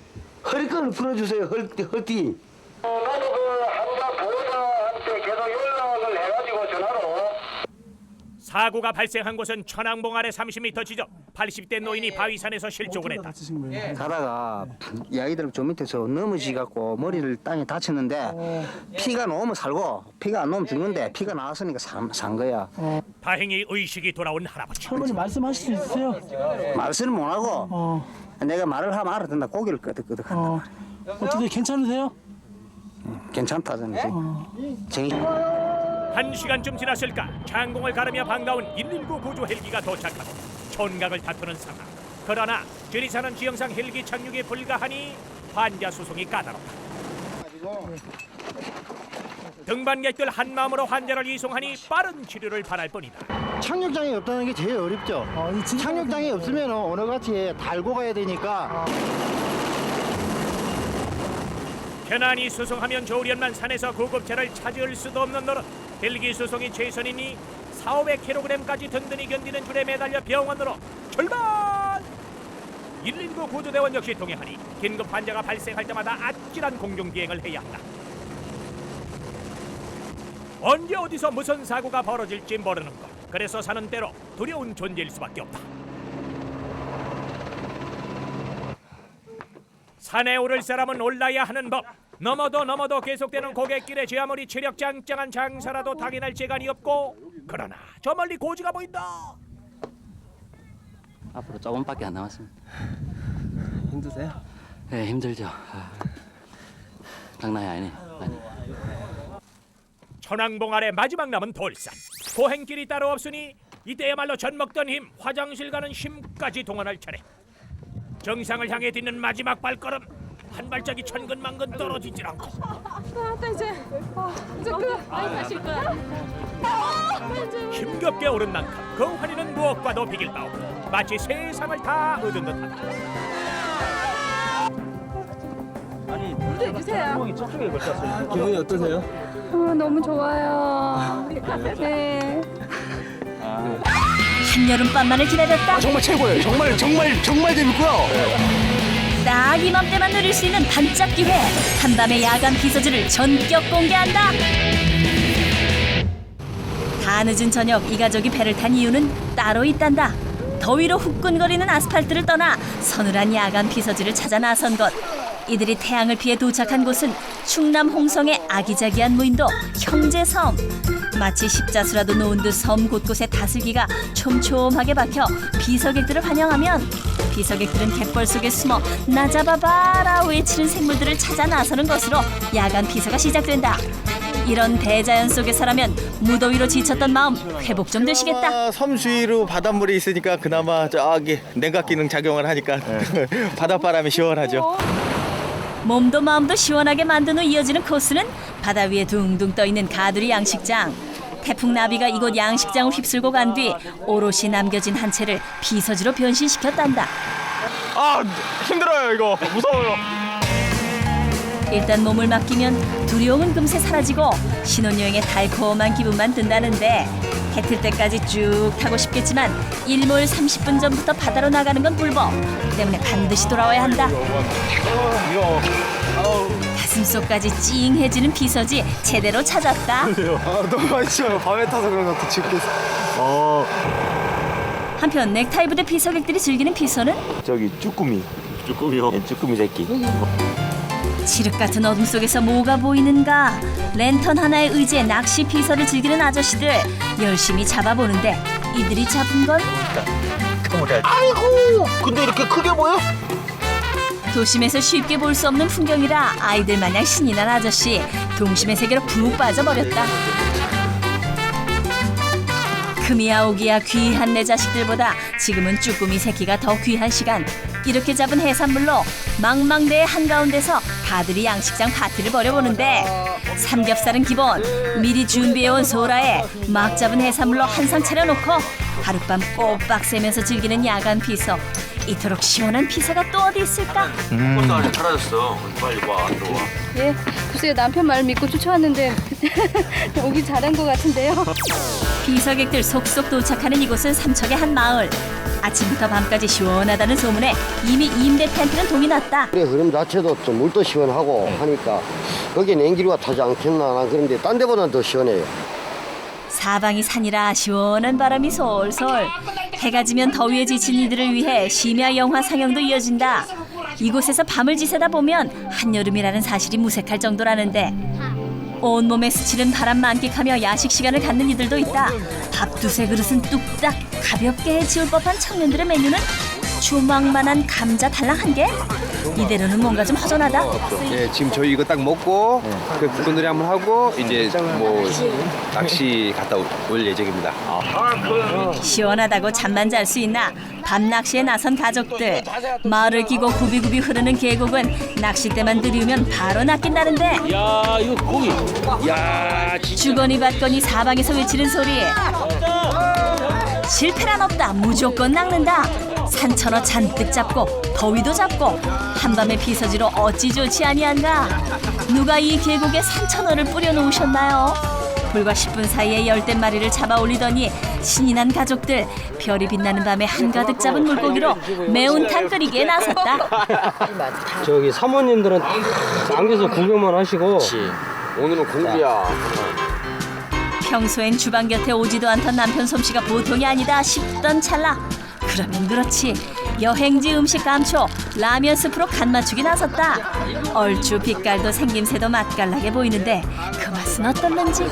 허리끈을 풀어주세요. 허리. 나도 그 한자 보호자한테 계속 연락을 해가지고 전화로. 사고가 발생한 곳은 천왕봉 아래 30m 지점. 80대 노인이 바위산에서 실족을 했다. 가다가 이 아이들 저 밑에서 넘어지갖고 머리를 땅에 다쳤는데 피가 나오면 살고 피가 안 나오면 죽는데 피가 나왔으니까 산 거야. 다행히 의식이 돌아온 할아버지. 할머니 말씀하실 수 있으세요? 말씀을 못 하고 내가 말을 하면 알아듣는다. 고개를 끄덕끄덕 한다. 어떻게 괜찮으세요? 괜찮다잖아. 정신. 1시간쯤 지났을까 창공을 가르며 반가운 119 구조 헬기가 도착하고 촌각을 다투는 상황. 그러나 지리산은 지형상 헬기 착륙이 불가하니 환자 수송이 까다롭다. 등반객들 한마음으로 환자를 이송하니 빠른 치료를 바랄 뿐이다. 착륙장이 없다는 게 제일 어렵죠. 착륙장이 없으면 오늘같이 달고 가야 되니까. 편안히 수송하면 좋으련만 산에서 구급차를 찾을 수도 없는 노릇. 헬기 수송이 최선이니 4,500kg까지 든든히 견디는 줄에 매달려 병원으로 출발! 119 구조대원 역시 동행하니 긴급 환자가 발생할 때마다 아찔한 공중비행을 해야 한다. 언제 어디서 무슨 사고가 벌어질지 모르는 것. 그래서 사는 때로 두려운 존재일 수밖에 없다. 산에 오를 사람은 올라야 하는 법. 넘어도 계속되는 고갯길에 제 아무리 체력 짱짱한 장사라도 당해낼 재간이 없고, 그러나 저 멀리 고지가 보인다. 앞으로 조금밖에 안 남았습니다. 힘드세요? 네, 힘들죠. 장난이 아니네. 천왕봉 아래 마지막 남은 돌산. 고행길이 따로 없으니 이때야말로 전 먹던 힘, 화장실 가는 힘까지 동원할 차례. 정상을 향해 딛는 마지막 발걸음. 한 발짝이 천근만근 떨어지질 않고 이제 가실 거야. 힘겹게 오른 만큼 그 환희는 무엇과도 비길 바 없고 마치 세상을 다 얻은 듯하다. 물도 주세요. 저쪽에 걸쳤어요. 기분이 어떠세요? 너무 좋아요. 네. 한여름밤만을 기다렸다. 정말 최고예요. 정말 재밌고요. 딱 이맘때만 누릴 수 있는 반짝 기회. 한밤의 야간 비서지를 전격 공개한다. 다 늦은 저녁 이 가족이 배를 탄 이유는 따로 있단다. 더위로 후끈거리는 아스팔트를 떠나 서늘한 야간 비서지를 찾아 나선 것. 이들이 태양을 피해 도착한 곳은 충남 홍성의 아기자기한 무인도 형제섬. 마치 십자수라도 놓은 듯 섬 곳곳에 다슬기가 촘촘하게 박혀 비서객들을 환영하면 비서객들은 갯벌 속에 숨어 나 잡아봐라 외치는 생물들을 찾아 나서는 것으로 야간 비서가 시작된다. 이런 대자연 속에서라면 무더위로 지쳤던 마음 회복 좀 되시겠다. 섬 주위로 바닷물이 있으니까 그나마 저기 냉각 기능 작용을 하니까 바닷바람이 시원하죠. 몸도 마음도 시원하게 만든 후 이어지는 코스는 바다 위에 둥둥 떠있는 가두리 양식장. 태풍 나비가 이곳 양식장을 휩쓸고 간 뒤 오롯이 남겨진 한 채를 비서지로 변신시켰단다. 아 힘들어요 이거. 무서워요. 일단 몸을 맡기면 두려움은 금세 사라지고 신혼여행의 달콤한 기분만 든다는데 해 틀 때까지 쭉 타고 싶겠지만 일몰 30분 전부터 바다로 나가는 건 불법. 때문에 반드시 돌아와야 한다. 가슴속까지 찡해지는 비서지 제대로 찾았다. 너무 맛있어요. 밤에 타서 그런 것도 죽겠어. 한편 넥타이 부대 비서객들이 즐기는 비서는 저기 쭈꾸미. 쭈꾸미요? 네, 쭈꾸미 새끼. 칠흑 같은 어둠 속에서 뭐가 보이는가? 랜턴 하나에 의지해 낚시 비서를 즐기는 아저씨들 열심히 잡아보는데 이들이 잡은 건 아이고, 근데 이렇게 크게 보여? 도심에서 쉽게 볼 수 없는 풍경이라 아이들 마냥 신이 난 아저씨 동심의 세계로 푹 빠져버렸다. 금이야 오기야 귀한 내 자식들보다 지금은 쭈꾸미 새끼가 더 귀한 시간. 이렇게 잡은 해산물로 망망대해 한가운데서 가들이 양식장 파티를 벌여보는데 삼겹살은 기본, 미리 준비해온 소라에 막 잡은 해산물로 한상 차려놓고 하룻밤 꼬박 새면서 즐기는 야간 피서. 이토록 시원한 피서가 또 어디 있을까? 꽃도 아직 사라졌어. 빨리 와, 들어와. 예, 글쎄요 남편 말 믿고 쫓아왔는데 오기 잘한 것 같은데요. 비서객들 속속 도착하는 이곳은 삼척의 한 마을. 아침부터 밤까지 시원하다는 소문에 이미 임대 텐트는 동이 났다. 그래 흐름 자체도 좀 물도 시원하고 하니까 거기에 냉기류가 타지 않겠나. 난 그런데 딴 데보다는 더 시원해요. 사방이 산이라 시원한 바람이 솔솔. 해가 지면 더위에 지친 이들을 위해 심야 영화 상영도 이어진다. 이곳에서 밤을 지새다 보면 한여름이라는 사실이 무색할 정도라는데 온몸에 스치는 바람 만끽하며 야식 시간을 갖는 이들도 있다. 밥 두세 그릇은 뚝딱 가볍게 해치울 법한 청년들의 메뉴는 주먹만한 감자 달랑 한 개? 이대로는 뭔가 좀 허전하다. 예, 지금 저희 이거 딱 먹고 그 국군놀이 한번 하고 이제 뭐 낚시 갔다 올 예정입니다. 시원하다고 잠만 잘 수 있나? 밤 낚시에 나선 가족들. 마을을 끼고 굽이굽이 흐르는 계곡은 낚싯대만 들이우면 바로 낚인다는데. 야, 이거 고기. 야, 주거니 받거니 사방에서 외치는 소리. 실패란 없다. 무조건 낚는다. 산천어 잔뜩 잡고 더위도 잡고 한밤의 비서지로 어찌 좋지 아니한가. 누가 이 계곡에 산천어를 뿌려놓으셨나요? 불과 10분 사이에 10댓마리를 잡아 올리더니 신이 난 가족들 별이 빛나는 밤에 한가득 잡은 물고기로 매운탕 끓이기에 나섰다. 저기 사모님들은 앉아서 구경만 하시고 오늘은 공부야. 평소엔 주방 곁에 오지도 않던 남편 솜씨가 보통이 아니다 싶던 찰나. 그러면 그렇지. 여행지 음식 감초 라면 스프로 간 맞추기 나섰다. 얼추 빛깔도 생김새도 맛깔나게 보이는데 그 맛은 어떻는지.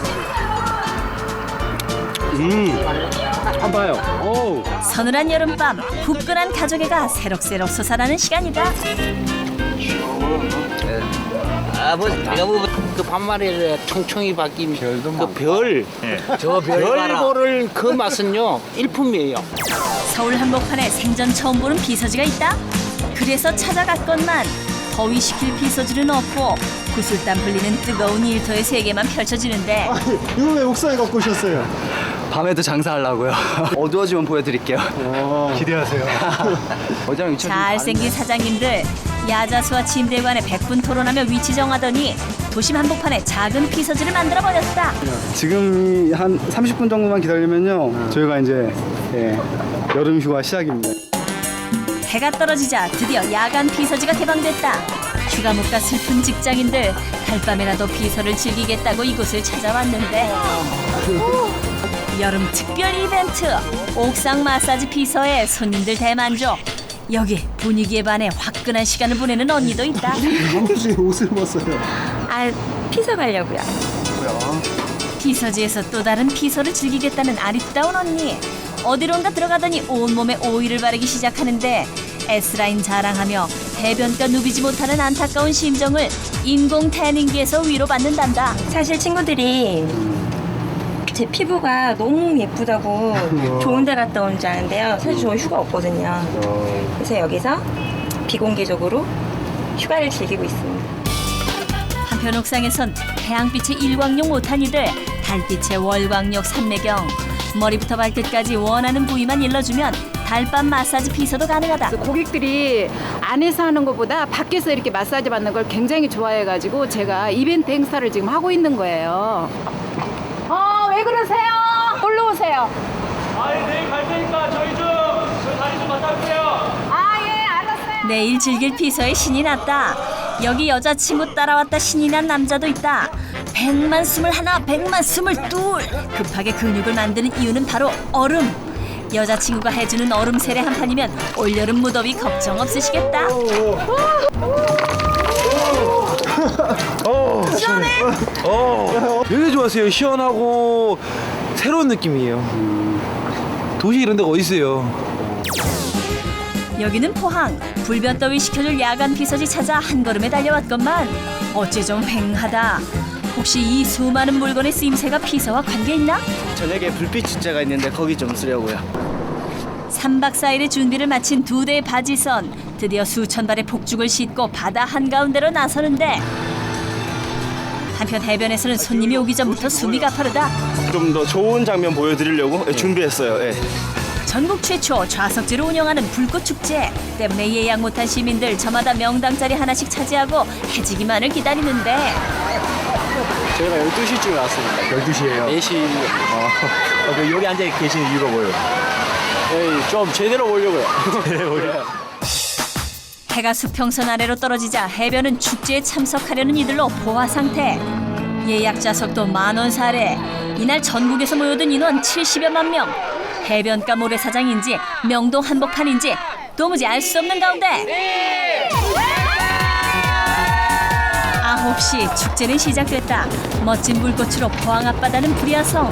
한번 봐요. 오. 서늘한 여름밤 후끈한 가족애가 새록새록 솟아나는 시간이다. 아버지 내가 그 반말에 총총이 바뀐 그 별, 저 별보를 그 맛은요 일품이에요. 서울 한복판에 생전 처음 보는 비서지가 있다. 그래서 찾아갔건만 더위 식힐 피서지는 없고 구슬땀 흘리는 뜨거운 일터의 세계만 펼쳐지는데 이거 왜 옥상에 갖고 오셨어요? 밤에도 장사하려고요. 어두워지면 보여드릴게요. 기대하세요. 잘생긴 사장님들 야자수와 침대관에 100분 토론하며 위치 정하더니 도심 한복판에 작은 피서지를 만들어버렸다. 지금 한 30분 정도만 기다리면요. 저희가 이제 여름 휴가 시작입니다. 해가 떨어지자 드디어 야간 피서지가 개방됐다. 휴가 못 가 슬픈 직장인들 달밤에라도 피서를 즐기겠다고 이곳을 찾아왔는데 여름 특별 이벤트 옥상 마사지 피서에 손님들 대만족. 여기 분위기에 반해 화끈한 시간을 보내는 언니도 있다. 혹시 옷을 벗어요? 아, 피서 가려고요. 피서지에서 또 다른 피서를 즐기겠다는 아리따운 언니. 어디론가 들어가더니 온몸에 오일을 바르기 시작하는데 S라인 자랑하며 해변가 누비지 못하는 안타까운 심정을 인공 태닝기에서 위로받는단다. 사실 친구들이 제 피부가 너무 예쁘다고 좋은 데 갔다 온 줄 아는데요. 사실 저는 휴가 없거든요. 그래서 여기서 비공개적으로 휴가를 즐기고 있습니다. 한편 옥상에선 태양빛의 일광욕 못한 이들 달빛의 월광욕 삼매경 머리부터 발끝까지 원하는 부위만 일러주면 달밤 마사지 피서도 가능하다. 고객들이 안에서 하는 것보다 밖에서 이렇게 마사지 받는 걸 굉장히 좋아해가지고 제가 이벤트 행사를 지금 하고 있는 거예요. 왜 그러세요? 올라오세요. 내일 갈 테니까 저희 다리 좀 맡아주세요. 예, 알았어요. 내일 즐길 피서에 신이 났다. 여기 여자친구 따라왔다 신이 난 남자도 있다. 100만 21, 100만 22. 급하게 근육을 만드는 이유는 바로 얼음. 여자친구가 해주는 얼음 세례 한 판이면 올여름 무더위 걱정 없으시겠다. 시원해? 되게 좋았어요. 시원하고 새로운 느낌이에요. 도시 이런 데가 어디 있어요? 여기는 포항. 불볕더위 식혀줄 야간 피서지 찾아 한 걸음에 달려왔건만 어째 좀 휑하다. 혹시 이 수많은 물건의 쓰임새가 피서와 관계 있나? 저녁에 불빛 축제가 있는데 거기 좀 쓰려고요. 3박 4일의 준비를 마친 2대의 바지선. 드디어 수천 발의 폭죽을 싣고 바다 한가운데로 나서는데 한편 해변에서는 손님이 오기 전부터 숨이 가파르다. 좀 더 좋은 장면 보여드리려고 준비했어요. 전국 최초 좌석제로 운영하는 불꽃축제 때문에 예약 못한 시민들 저마다 명당 자리 하나씩 차지하고 해지기만을 기다리는데 저희가 12시쯤에 왔습니다. 12시에요? 4시. 여기 앉아 계시는 이유가 뭐예요? 좀 제대로 보려고요. 해가 수평선 아래로 떨어지자 해변은 축제에 참석하려는 이들로 포화 상태. 예약 좌석도 10,000원 사례. 이날 전국에서 모여든 인원 70여만 명. 해변가 모래사장인지 명동 한복판인지 도무지 알 수 없는 가운데 9시 축제는 시작됐다. 멋진 불꽃으로 포항 앞바다는 불야성.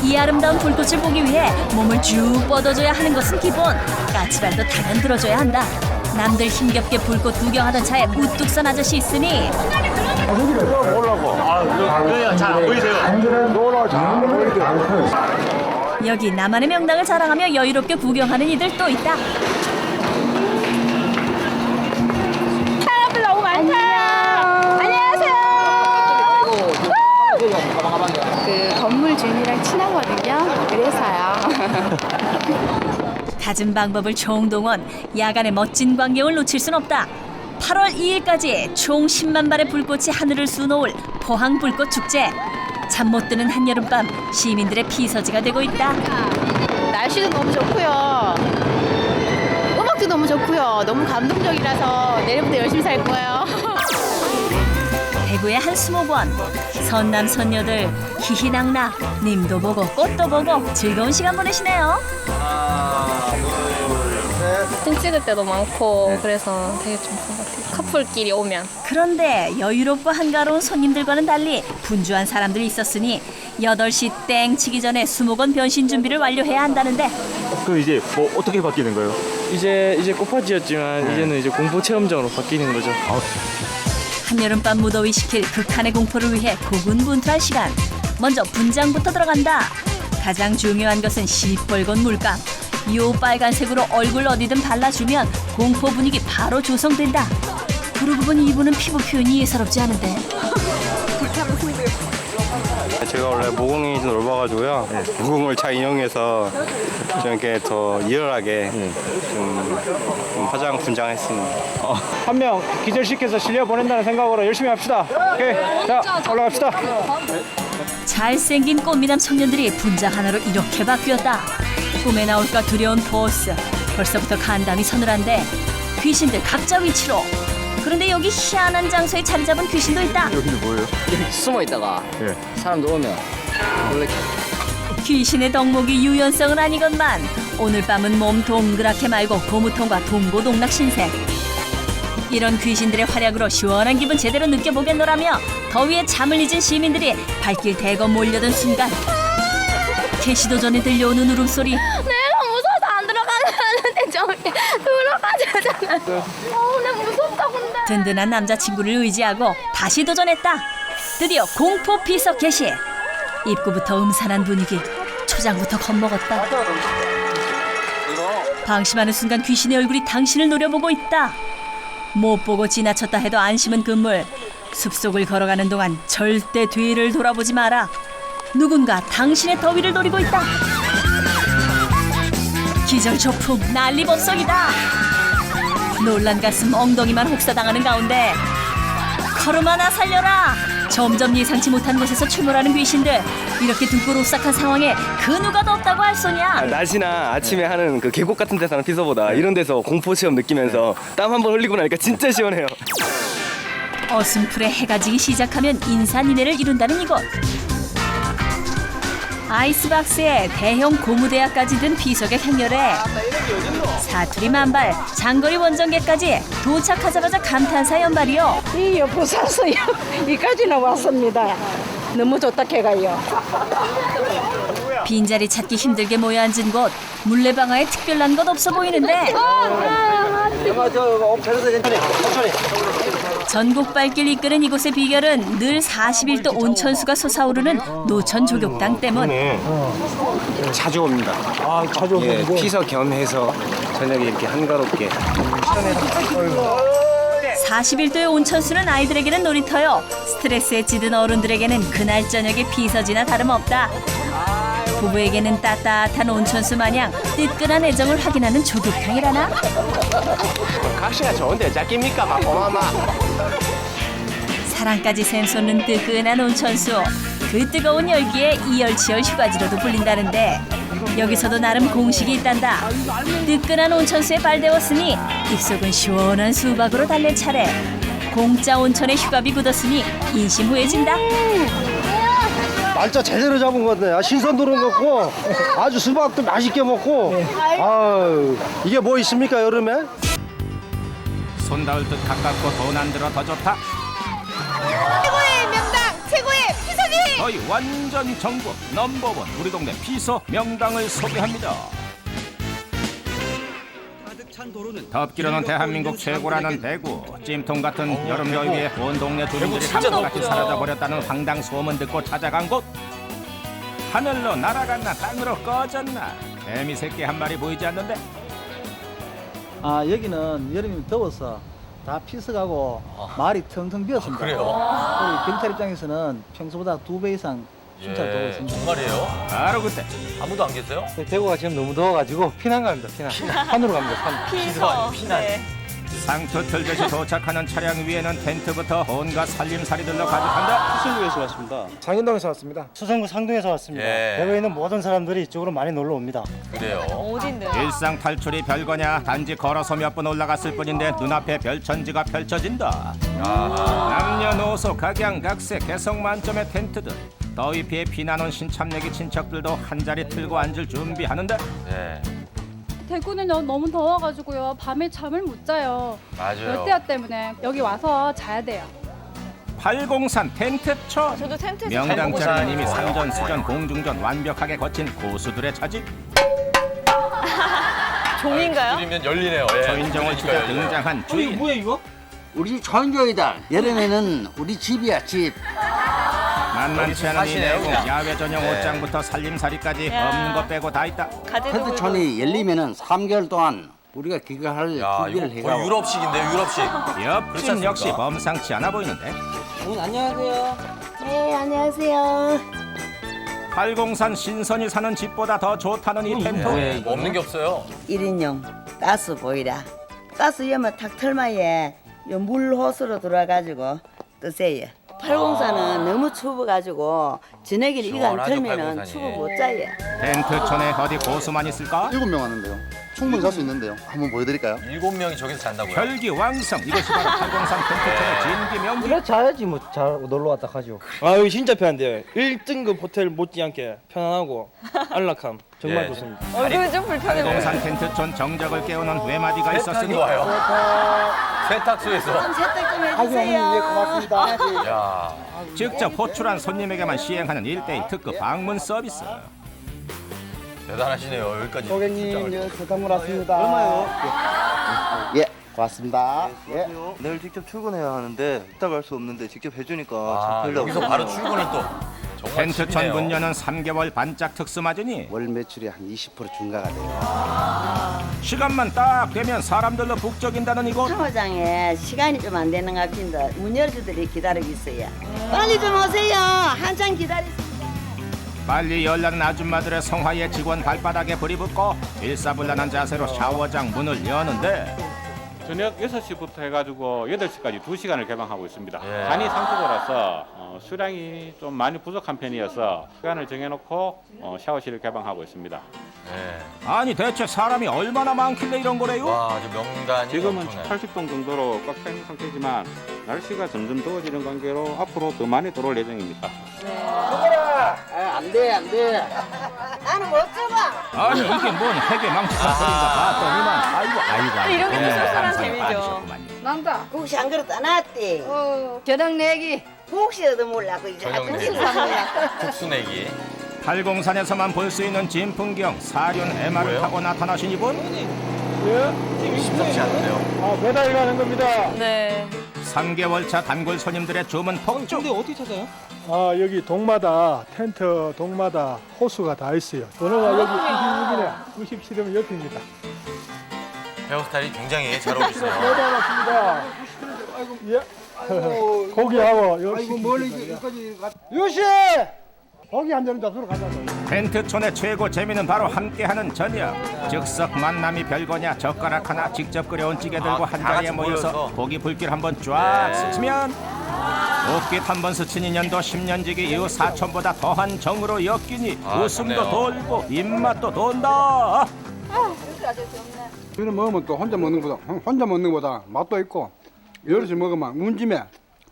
이 아름다운 불꽃을 보기 위해 몸을 쭉 뻗어줘야 하는 것은 기본. 까치발도 당연 들어줘야 한다. 남들 힘겹게 불꽃 구경하던 차에 우뚝 선 아저씨 있으니 잘안 보이세요? 여기 나만의 명당을 자랑하며 여유롭게 구경하는 이들 또 있다. 사람들 너무 많다. 안녕하세요. 그 건물 주인이랑 친하거든요. 그래서요. 갖은 방법을 총동원. 야간의 멋진 광경을 놓칠 순 없다. 8월 2일까지 총 10만 발의 불꽃이 하늘을 수놓을 포항 불꽃 축제. 잠 못 드는 한여름밤 시민들의 피서지가 되고 있다. 날씨도 너무 좋고요. 음악도 너무 좋고요. 너무 감동적이라서 내일부터 열심히 살 거예요. 대구의 한 수목원. 선남 선녀들 희희낙낙 님도 보고 꽃도 보고 즐거운 시간 보내시네요. 사진 찍을 때도 많고 그래서 되게 좀 좋은 것 같아요. 커플끼리 오면. 그런데 여유롭고 한가로운 손님들과는 달리 분주한 사람들이 있었으니 8시 땡 치기 전에 수목원 변신 준비를 완료해야 한다는데 그럼 이제 뭐 어떻게 바뀌는 거예요? 이제 꽃파지였지만 이제는 이제 공포 체험장으로 바뀌는 거죠. 한여름밤 무더위 식힐 극한의 공포를 위해 고군분투할 시간. 먼저 분장부터 들어간다. 가장 중요한 것은 시뻘건 물감. 요 빨간색으로 얼굴 어디든 발라주면 공포 분위기 바로 조성된다. 그러고 보니 이분은 피부 표현이 예사롭지 않은데. 제가 원래 모공이 좀 넓어가지고요. 모공을 잘 이용해서 좀 이렇게 더 리얼하게 좀 화장 분장했습니다. 한 명 기절시켜서 실려 보낸다는 생각으로 열심히 합시다. 오케이, 자 올라갑시다. 잘생긴 꽃미남 청년들이 분장 하나로 이렇게 바뀌었다. 꿈에 나올까 두려운 보스. 벌써부터 간담이 서늘한데 귀신들 각자 위치로. 그런데 여기 희한한 장소에 자리 잡은 귀신도 있다. 여기는 뭐예요? 숨어 있다가 사람들 오면 원래 귀신의 덕목이 유연성은 아니건만 오늘 밤은 몸 동그랗게 말고 고무통과 동고동락 신세. 이런 귀신들의 활약으로 시원한 기분 제대로 느껴보겠노라며 더위에 잠을 잊은 시민들이 발길 대거 몰려든 순간 개시도 전에 들려오는 울음소리. 내가 무서워서 안 들어가는데 저기 들어가자잖아. 나 무섭다 근데. 든든한 남자친구를 의지하고 다시 도전했다. 드디어 공포 비석 개시. 입구부터 음산한 분위기. 초장부터 겁먹었다. 방심하는 순간 귀신의 얼굴이 당신을 노려보고 있다. 못 보고 지나쳤다 해도 안심은 금물. 숲속을 걸어가는 동안 절대 뒤를 돌아보지 마라. 누군가 당신의 더위를 노리고 있다. 기절초풍 난리법석이다. 놀란 가슴 엉덩이만 혹사당하는 가운데 걸음 하나 살려라. 점점 예상치 못한 곳에서 출몰하는 귀신들. 이렇게 등골 오싹한 상황에 그 누가 더 없다고 할 소냐. 낮이나 아침에 하는 그 계곡 같은 데서 하는 피서보다 이런 데서 공포 체험 느끼면서 땀 한 번 흘리고 나니까 진짜 시원해요. 어슴풀에 해가 지기 시작하면 인산인해를 이룬다는 이곳. 아이스박스에 대형 고무대야까지 든 비석의 행렬에 사투리 만발, 장거리 원정객까지 도착하자마자 감탄사 연발이요. 이 여보 사서 여기까지는 왔습니다. 너무 좋다 캐가요. 빈자리 찾기 힘들게 모여 앉은 곳. 물레방아에 특별한 것 없어 보이는데 전국 발길 이끄는 이곳의 비결은 늘 41도 온천수가 솟아오르는 노천 조격당 때문. 자주 옵니다. 자주 예, 피서 겸해서 저녁에 이렇게 한가롭게. 41도의 온천수는 아이들에게는 놀이터요. 스트레스에 찌든 어른들에게는 그날 저녁의 피서지나 다름없다. 부부에게는 따뜻한 온천수 마냥 뜨끈한 애정을 확인하는 조격탕이라나? 각시가 좋은데 짝깁니까? 마포마마. 사랑까지 샘솟는 뜨끈한 온천수. 그 뜨거운 열기에 이열치열 휴가지로도 불린다는데 여기서도 나름 공식이 있단다. 뜨끈한 온천수에 발대웠으니 입속은 시원한 수박으로 달랠 차례. 공짜 온천에 휴가비 굳었으니 인심후해진다. 날짜 제대로 잡은 건데 신선 도로 먹고 아주 수박도 맛있게 먹고 아유 이게 뭐 있습니까 여름에? 손 닿을 듯 가깝고 돈 안 들어 더 좋다. 최고의 명당, 최고의 피서지. 저희 완전 정보 넘버원 우리 동네 피서 명당을 소개합니다. 덥기로는 대한민국 최고라는 대구. 찜통 같은 여름 더위에 온 동네 주민들이 한결같이 사라져버렸다는 황당 소문 듣고 찾아간 곳. 하늘로 날아갔나 땅으로 꺼졌나 개미 새끼 한 마리 보이지 않는데. 아 여기는 여름이면 더워서 다 피서가고 마을이 텅텅 비었습니다. 그래요? 경찰 입장에서는 평소보다 2배 이상 순찰 도고 있습니다. 정말이에요? 바로 그때 아무도 안 계세요? 대구가 지금 너무 더워가지고 피난 갑니다. 피난. 산으로 갑니다. 산. 피난. 상투 틀듯이 도착하는 차량 위에는 텐트부터 온갖 살림살이들로 가득한데. 수성구에서 왔습니다. 상인동에서 왔습니다. 수성구 상동에서 왔습니다. 예. 대구에 있는 모든 사람들이 이쪽으로 많이 놀러 옵니다. 그래요? 어딘데? 일상 탈출이 별거냐. 단지 걸어서 몇 분 올라갔을 뿐인데 눈앞에 별천지가 펼쳐진다. 남녀노소 각양각색 개성 만점의 텐트들. 더위 피해 피난 온 신참내기 친척들도 한자리 틀고 앉을 준비하는데. 네. 대구는 너무 더워가지고요. 밤에 잠을 못 자요. 맞아요. 열대야 때문에 여기 와서 자야 돼요. 803 텐트촌. 저도 텐트에서 명당 잘 자리는 이미 먹었어요. 상전, 수전, 공중전 완벽하게 거친 고수들의 차지. 종인가요? 그리면 열리네요. 예. 초인종을 주자 등장한 주인. 뭐야 이거? 우리 초인종이다. 여름에는 우리 집이야 집. 만만치 않은 이 사시네요, 내공. 그냥. 야외 전용 네. 옷장부터 살림살이까지 야. 없는 것 빼고 다 있다. 텐트촌이 열리면은 3개월 동안 우리가 그거 할 야, 준비를 이거 거의 해가. 유럽식인데요, 유럽식. 옆집 역시 범상치 않아 보이는데. 안녕하세요. 네, 안녕하세요. 팔공산 신선이 사는 집보다 더 좋다는 이 텐트. 없는 게 없어요. 1인용 가스 보이라. 가스 여면 탁 털마에 물 호스로 들어와가지고 뜨세요. 팔공산은 너무 추워가지고 저녁에 이거 안 시원하죠, 틀면은 팔공산이. 추워 못 자요. 텐트촌에 어디 고수만 있을까? 7명 왔는데요. 충분히 잘 수 있는데요. 한번 보여드릴까요? 7명이 저기서 잔다고요? 혈기 왕성. 이것이 바로 팔공산 텐트촌의 진기 명기. 그래 자야지 뭐 잘 놀러 왔다 가죠. 아 여기 진짜 편한데요. 1등급 호텔 못지않게 편안하고 안락함 정말 예. 좋습니다. 얼굴이 좀 불편해 보여요. 팔공산 텐트촌 정적을 깨우는 외마디가 있었으니 와요. 세탁소에서. 좀 세탁 좀 해주세요. 예, 고맙습니다. 야. 직접 호출한 손님에게만 시행하는 1대1 특급 방문 서비스. 대단하시네요. 여기까지. 고객님, 예, 세탁물 왔습니다. 얼마요? 예, 고맙습니다. 예. 내일 직접 출근해야 하는데 이따 갈 수 없는데 직접 해주니까 아, 참 편리하고. 여기서 바로 출근을 또. 정말 텐트촌 칩이네요. 문 여는 3개월 반짝 특수 맞으니 월 매출이 한 20% 증가가 돼요. 시간만 딱 되면 사람들로 북적인다는 이곳. 사무장에 시간이 좀 안 되는 것 같은데 문 열주들이 기다리고 있어요. 빨리 좀 오세요. 한참 기다리세요. 빨리 열라는 아줌마들의 성화에 직원 발바닥에 불이 붙고 일사불란한 자세로 샤워장 문을 여는데 저녁 6시부터 해가지고 8시까지 2시간을 개방하고 있습니다. 예. 간이 상수도라서 수량이 좀 많이 부족한 편이어서 시간을 정해놓고 샤워실을 개방하고 있습니다. 아니 대체 사람이 얼마나 많길래 이런 거래요? 와, 저 명단이 지금은 엄청나요. 80동 정도로 꽉 차 있는 상태지만 날씨가 점점 더워지는 관계로 앞으로 더 많이 들어올 예정입니다. 안 돼, 안 돼. 나는 못 잡아. 아니 이게 뭔 해괴 망치한 소리인가 봤더니만 아이고 이런 게또 쏠쏠한 감성에 재미죠. 빠지셨구만요. 난다. 국시 한 그릇 안 왔대. 저녁 내기. 국시 얻어 몰라고 이제 저녁 국시 내기. 사 몰라. 국수내기. 팔공산에서만 볼 수 있는 진풍경 사륜 MR을 뭐예요? 타고 나타나신 이분? 심상치 않은데요. 아, 배달 가는 겁니다. 네. 3개월차 단골 손님들의 주문 폭죽. 근데 어떻게 찾아요? 아, 여기 동마다, 텐트 동마다 호수가 다 있어요. 번호가 여기 96이네. 97이면 옆입니다. 헤어스타일이 굉장히 잘 어울리시네요. 배달 왔습니다. 예. 고기하고 여기. 아이고, 멀리 여기까지 갔. 유씨! 고기 한 잔 잡수러 가자고. 텐트촌의 최고 재미는 바로 함께하는 저녁. 즉석 만남이 별거냐 젓가락 하나 직접 끓여온 찌개 들고 한 다 자리에 같이 모여서 모여서. 고기 불길 한번 쫙 네. 스치면 옷깃 한번 스친 인연도 10년지기 이후 사촌보다 더한 정으로 엮이니 아, 웃음도 좋네요. 돌고 입맛도 돈다. 이런 먹으면 또 혼자 먹는 것보다 맛도 있고 여럿이 먹으면 운짐에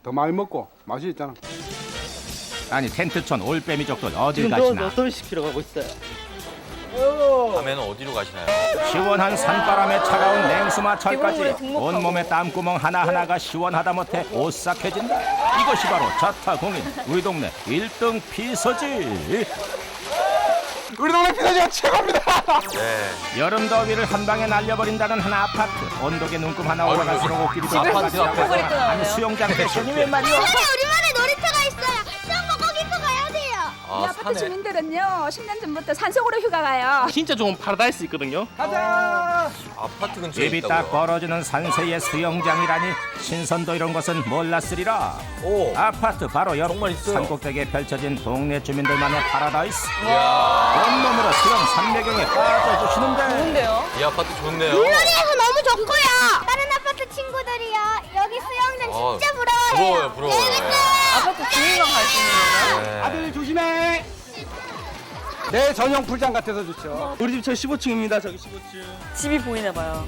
더 많이 먹고 맛이 있잖아. 아니 텐트촌 올빼미족들 어딜 지금 가시나. 또 시키러 가고 있어요. 밤에는 어디로 가시나요? 시원한 산바람에 차가운 냉수마철까지 기본물에 등록하고. 온몸의 땀구멍 하나하나가 시원하다 못해 오싹해진다. 이것이 바로 자타공인 우리 동네 1등 피서지. 우리 동네 피자가 최고입니다. 네. 여름 더위를 한 방에 날려버린다는 한 아파트. 언덕에 눈금 하나 올라갈수록 옷길이 더 아파트 좁아지고 앞에서 아니 수영장 패션이 웬 말이야. 우리만의 놀이터가 있어요. 수영복 거기서 가야 돼요. 아, 이 아파트 산에. 주민들은요 10년 전부터 산속으로 휴가 가요. 진짜 좋은 파라다이스 있거든요. 아파트 근처에 입이 있다고요. 딱 벌어지는 산세의 수영장이라니 신선도 이런 것은 몰랐으리라. 오. 아파트 바로 옆 정말 있어요. 산꼭대기에 펼쳐진 동네 주민들만의 파라다이스. 이야. 온몸으로 수영 산매경에 빠져주시는데 좋은데요? 이 아파트 좋네요. 물놀이해서 너무 좋고요. 다른 아파트 친구들이요. 여기 수영장 진짜 부러워해요. 부러워요. 아파트 주민만 갈 수 있는 건가요? 네. 아들 조심해. 내 전용 풀장 같아서 좋죠. 우리 집 저 15층입니다. 저기 15층. 집이 보이나 봐요.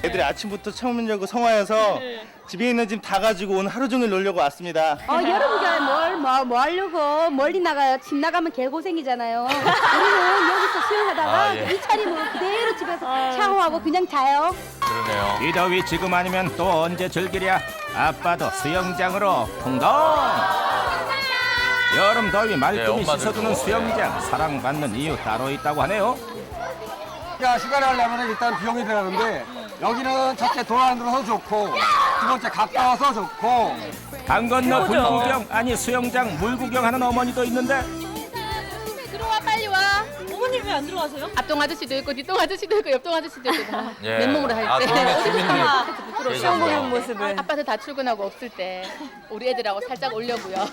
애들이 아침부터 처음 열고 성화여서 집에 있는 짐 다 가지고 오늘 하루 종일 놀려고 왔습니다. 여러분들 뭐 하려고 멀리 나가요. 집 나가면 개고생이잖아요. 우리는 여기서 수영하다가 아, 예. 이 차림으로 그대로 집에서 샤워하고 그냥 자요. 그러네요. 이 더위 지금 아니면 또 언제 즐기랴. 아빠도 수영장으로 풍덩. 여름 더위 말끔히 엄마들도. 씻어주는 수영장. 사랑받는 이유 따로 있다고 하네요. 자, 휴가를 하려면 일단 비용이 들어가는데 여기는 첫째 돈 안 들어서 좋고 두 번째 가까워서 좋고 강 건너 그거죠. 불구경 아니 수영장 물구경하는 어머니도 있는데 들어와 빨리 와. 어머 아버님 왜 안 들어가세요? 앞동 아저씨도 있고 뒷동 아저씨도 있고 옆동 아저씨도 있고 다 예. 맨몸으로 할 때. 동네 주민들이 부끄러워. 시험 보는 모습을. 아빠들 다 출근하고 없을 때 우리 애들하고 살짝 올려고요.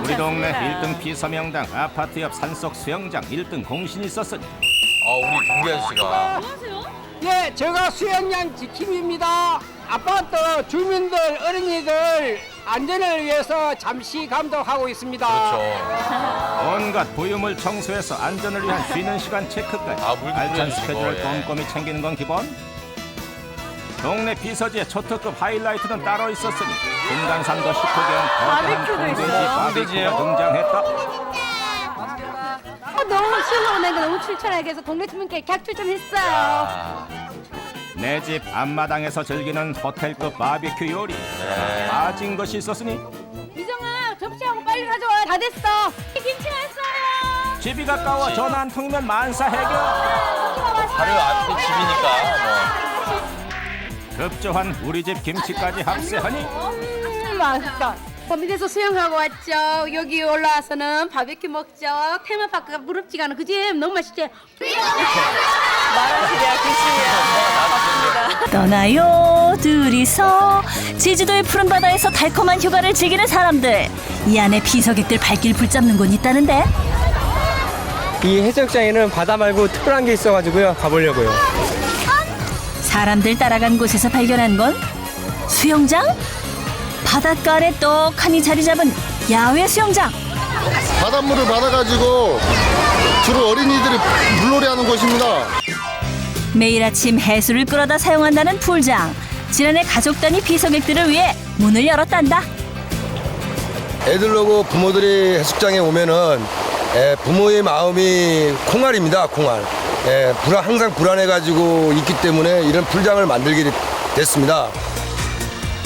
우리 동네 1등 피서명당 아파트 옆 산속 수영장 1등 공신이 있었으니 우리 동기 아저씨가. 예, 제가 수영장 지킴입니다. 아파트 주민들, 어린이들 안전을 위해서 잠시 감독하고 있습니다. 그렇죠. 온갖 부유물 청소해서 안전을 위한 쉬는 시간 체크까지 알찬 스케줄을 꼼꼼히 챙기는 건 기본. 동네 비서지의 초특급 하이라이트는 따로 있었으니 금강산도 식후경 거대한 콩돼지 바비큐가 등장했다. 너무 시원하고 너무 출출하게 해서 동네 주민께 격출 좀 했어요. 내 집 앞마당에서 즐기는 호텔급 바비큐 요리. 빠진 것이 있었으니 미정아 접시하고 빨리 가져와. 다 됐어. 김치 왔어요. 집이 가까워 전화 한 통이면 만사 해결. 바로 앞에 집이니까 급조한 우리 집 김치까지 합세하니 맛있다. 범위에서 수영하고 왔죠. 여기 올라와서는 바비큐 먹죠. 테마파크가 무럽지가 않아. 그지? 너무 맛있지? 떠나요 둘이서 제주도의 푸른 바다에서 달콤한 휴가를 즐기는 사람들. 이 안에 비서객들 발길 붙잡는 곳 있다는데. 이 해수욕장에는 바다 말고 특별한 게 있어가지고요. 가보려고요. 사람들 따라간 곳에서 발견한 건 수영장? 바닷가 아래 떡하니 자리 잡은 야외 수영장. 바닷물을 받아가지고 주로 어린이들이 물놀이 하는 곳입니다. 매일 아침 해수를 끌어다 사용한다는 풀장. 지난해 가족 단위 비서객들을 위해 문을 열었단다. 애들하고 부모들이 해수욕장에 오면은 부모의 마음이 콩알입니다. 콩알. 항상 불안해가지고 있기 때문에 이런 풀장을 만들게 됐습니다.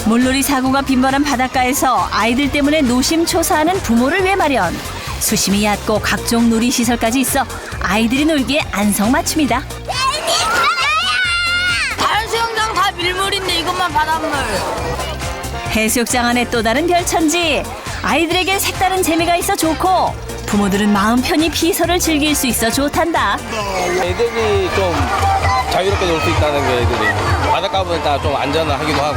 물놀이 사고가 빈번한 바닷가에서 아이들 때문에 노심초사하는 부모를 위해 마련. 수심이 얕고 각종 놀이시설까지 있어 아이들이 놀기에 안성맞춤이다. 다른 수영장 다 밀물인데 이것만 바닷물. 해수욕장 안에 또 다른 별천지. 아이들에게 색다른 재미가 있어 좋고 부모들은 마음 편히 비서를 즐길 수 있어 좋단다. 애들이 좀 자유롭게 놀 수 있다는 게 애들이 바닷가보다 좀 안전하기도 하고.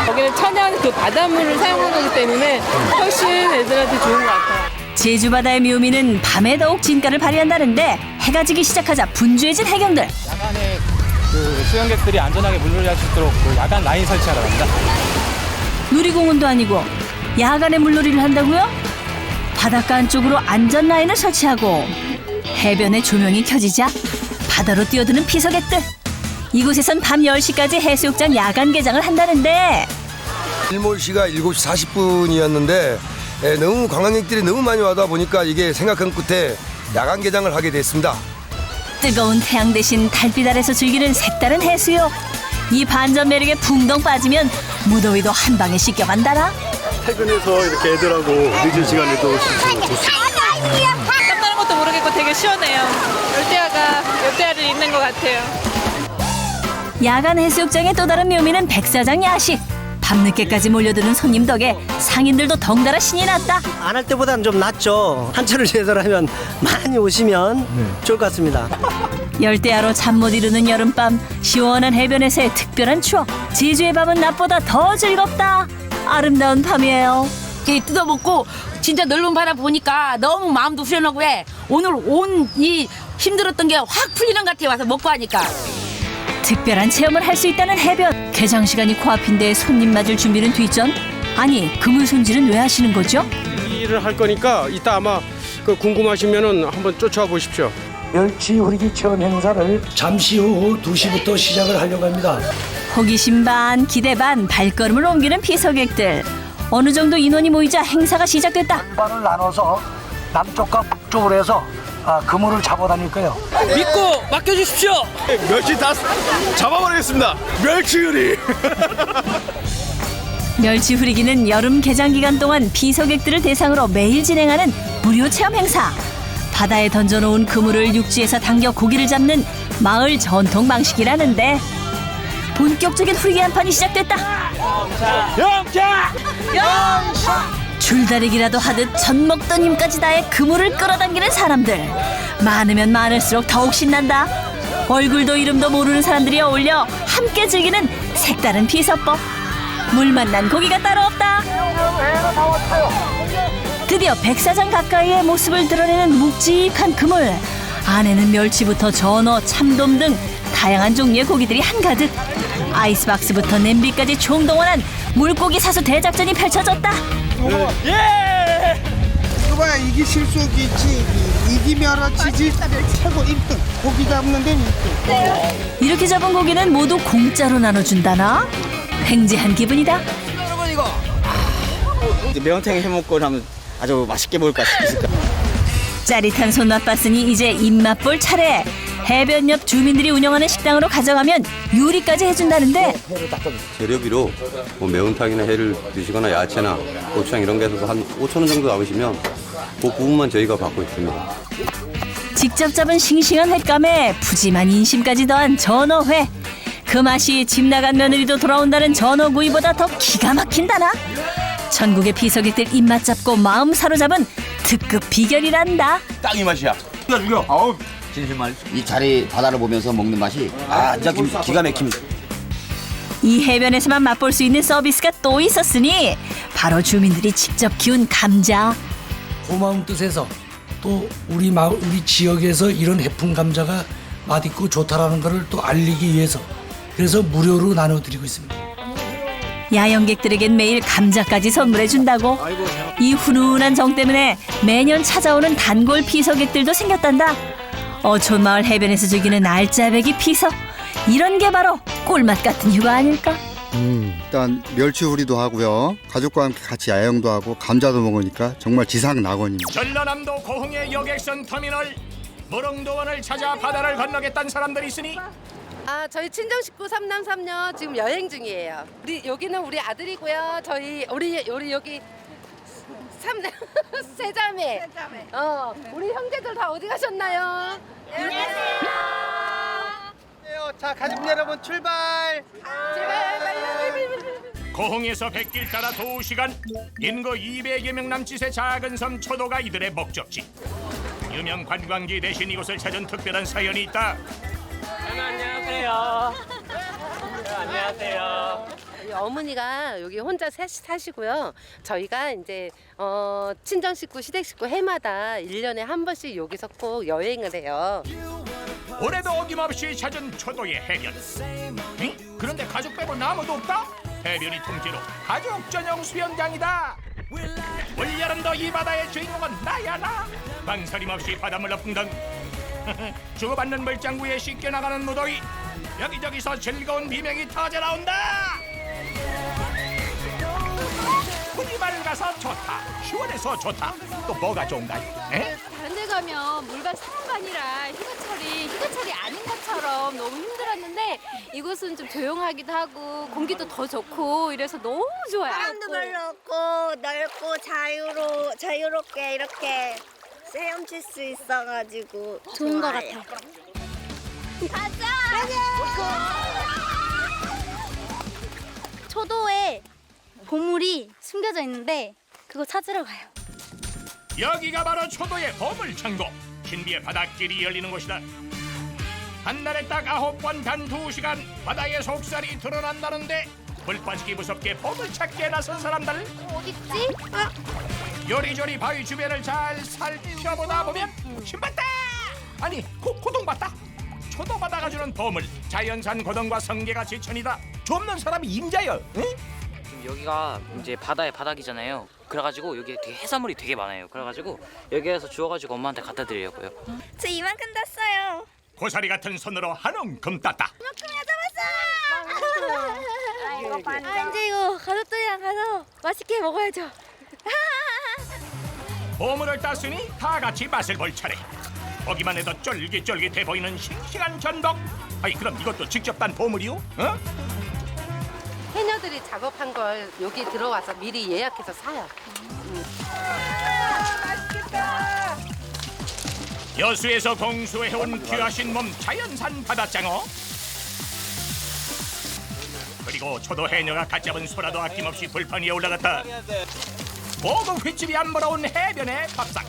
거기는 천연 그 바닷물을 사용하는 거기 때문에 훨씬 애들한테 좋은 것 같아요. 제주 바다의 묘미는 밤에 더욱 진가를 발휘한다는데 해가 지기 시작하자 분주해진 해경들. 야간에 그 수영객들이 안전하게 물놀이할 수 있도록 그 야간 라인 설치하러 갑니다. 놀이공원도 아니고 야간에 물놀이를 한다고요? 바닷가 안쪽으로 안전 라인을 설치하고 해변에 조명이 켜지자 바다로 뛰어드는 피서객들. 이곳에선 밤 10시까지 해수욕장 야간 개장을 한다는데 일몰시가 7시 40분이었는데 너무 관광객들이 너무 많이 와다 보니까 이게 생각한 끝에 야간 개장을 하게 됐습니다. 뜨거운 태양 대신 달빛 아래서 즐기는 색다른 해수욕. 이 반전 매력에 붕덩 빠지면 무더위도 한 방에 씻겨간다라. 퇴근해서 이렇게 애들하고 늦은 시간에도 좋습니다. 땀나는 것도 모르겠고 되게 시원해요. 열대야를 입는 것 같아요. 야간 해수욕장의 또 다른 묘미는 백사장 야식. 밤늦게까지 몰려드는 손님 덕에 상인들도 덩달아 신이 났다. 안 할 때보다는 좀 낫죠. 한철을 제대로하면 많이 오시면 좋을 것 같습니다. 열대야로 잠 못 이루는 여름밤, 시원한 해변에서의 특별한 추억. 제주의 밤은 낮보다 더 즐겁다. 아름다운 밤이에요. 뜯어먹고 진짜 넓은 바다 보니까 너무 마음도 후련하고 해. 오늘 온 이 힘들었던 게 확 풀리는 것 같아요. 와서 먹고 하니까. 특별한 체험을 할 수 있다는 해변. 개장 시간이 코앞인데 손님 맞을 준비는 뒷전? 아니, 그물 손질은 왜 하시는 거죠? 일을 할 거니까 이따 아마 궁금하시면은 한번 쫓아와 보십시오. 멸치 후리기 체험 행사를 잠시 후 2시부터 시작을 하려고 합니다. 호기심 반, 기대 반, 발걸음을 옮기는 피서객들. 어느 정도 인원이 모이자 행사가 시작됐다. 반을 나눠서 남쪽과 북쪽으로 해서 그물을 잡아다닐 거예요. 믿고 맡겨주십시오. 멸치 다 잡아버리겠습니다. 멸치 요리. 멸치 후리기는 여름 개장 기간 동안 비서객들을 대상으로 매일 진행하는 무료 체험 행사. 바다에 던져놓은 그물을 육지에서 당겨 고기를 잡는 마을 전통 방식이라는데 본격적인 후리기 한판이 시작됐다. 영차! 줄다리기라도 하듯 젖 먹던 힘까지 다해 그물을 끌어당기는 사람들. 많으면 많을수록 더욱 신난다. 얼굴도 이름도 모르는 사람들이 어울려 함께 즐기는 색다른 피서법. 물 만난 고기가 따로 없다. 드디어 백사장 가까이의 모습을 드러내는 묵직한 그물. 안에는 멸치부터 전어, 참돔 등 다양한 종류의 고기들이 한가득. 아이스박스부터 냄비까지 총동원한 물고기 사수 대작전이 펼쳐졌다. 예! 이거 봐야 이게 실속이지. 이기면 지지 최고 1등. 고기 잡는 데는 1등. 이렇게 잡은 고기는 모두 공짜로 나눠준다나? 횡재한 기분이다. 이제 매운탕에 해먹고 하면 아주 맛있게 먹을까 싶습니다. 짜릿한 손맛 봤으니 이제 입맛 볼 차례. 해변 옆 주민들이 운영하는 식당으로 가져가면 요리까지 해준다는데 재료비로 뭐 매운탕이나 회를 드시거나 야채나 고추장 이런 게 해서 한 5,000원 정도 나오시면 그 부분만 저희가 받고 있습니다. 직접 잡은 싱싱한 횟감에 푸짐한 인심까지 더한 전어회. 그 맛이 집 나간 며느리도 돌아온다는 전어구이보다 더 기가 막힌다나? 전국의 비서객들 입맛 잡고 마음 사로잡은 특급 비결이란다. 딱 이 맛이야. 죽여. 아우. 진심 말. 이 자리 바다를 보면서 먹는 맛이 진짜 기가 막힙니다. 이 해변에서만 맛볼 수 있는 서비스가 또 있었으니 바로 주민들이 직접 키운 감자. 고마운 뜻에서 또 우리 마을, 우리 지역에서 이런 해풍 감자가 맛있고 좋다라는 것을 또 알리기 위해서 그래서 무료로 나눠드리고 있습니다. 야영객들에겐 매일 감자까지 선물해준다고. 이 훈훈한 정 때문에 매년 찾아오는 단골 피서객들도 생겼단다. 어촌마을 해변에서 즐기는 알짜배기 피서. 이런 게 바로 꿀맛 같은 휴가 아닐까? 일단 멸치우리도 하고요. 가족과 함께 같이 야영도 하고 감자도 먹으니까 정말 지상낙원입니다. 전라남도 고흥의 여객선 터미널 무릉도원을 찾아 바다를 건너겠다는 사람들이 있으니 저희 친정 식구 3남 3녀 지금 여행 중이에요. 여기는 우리 아들이고요. 우리 여기 세 자매. 우리 형제들 다 어디 가셨나요? 안녕하세요. 자, 가족 여러분 출발. 고흥에서 백길 따라 2시간, 인구 200여 명 남짓의 작은 섬 초도가 이들의 목적지. 유명 관광지 대신 이곳을 찾은 특별한 사연이 있다. 안녕하세요. 안녕하세요. 어머니가 여기 혼자 사시고요. 저희가 이제 친정 식구, 시댁 식구 해마다 1년에 한 번씩 여기서 꼭 여행을 해요. 올해도 어김없이 찾은 초도의 해변. 응? 그런데 가족 빼고 아무도 없다? 해변이 통째로 가족 전용 수영장이다. 올여름도 이 바다의 주인공은 나야 나. 망설임 없이 바닷물로 풍덩. 주고받는 물장구에 씻겨나가는 무더위. 여기저기서 즐거운 비명이 터져나온다. 물이 맑아서 좋다. 시원해서 좋다. 또 뭐가 좋은가요? 에? 다른 데 가면 물과 사람가 아니라 휴가철이 아닌 것처럼 너무 힘들었는데 이곳은 좀 조용하기도 하고 공기도 더 좋고 이래서 너무 좋아요. 사람도 별로 없고 넓고 자유롭게 이렇게 헤엄칠 수 있어가지고 좋은 것 좋아해요. 같아. 초도에 보물이 숨겨져 있는데 그거 찾으러 가요. 여기가 바로 초도의 보물창고. 신비의 바닷길이 열리는 곳이다. 한 달에 딱 9번 단 2시간 바다의 속살이 드러난다는데 물 빠지기 무섭게 보물 찾기에 나선 사람들. 어딨지? 요리조리 바위 주변을 잘 살펴보다 보면 신봤다. 아니 고동봤다. 초도바다가 주는 보물. 자연산 고동과 성게가 지천이다. 줍는 사람이 임자여. 응? 여기가 이제 바다의 바닥이잖아요. 그래가지고 여기 되게 해산물이 되게 많아요. 그래가지고 여기에서 주워가지고 엄마한테 갖다 드리려고요. 저 이만큼 땄어요. 고사리 같은 손으로 한 움큼 땄다. 이제 이거 가족들이랑 가서 맛있게 먹어야죠. 보물을 땄으니 다 같이 맛을 볼 차례. 보기만 해도 쫄깃쫄깃해 보이는 싱싱한 전복. 아니 그럼 이것도 직접 딴 보물이요? 어? 해녀들이 작업한 걸 여기 들어와서 미리 예약해서 사요. 맛있겠다. 여수에서 공수해온 귀하신 몸 자연산 바다장어. 그리고 초도 해녀가 갓 잡은 소라도 아낌없이 불판 위에 올라갔다. 고급 횟집이 안 벌어온 해변의 밥상.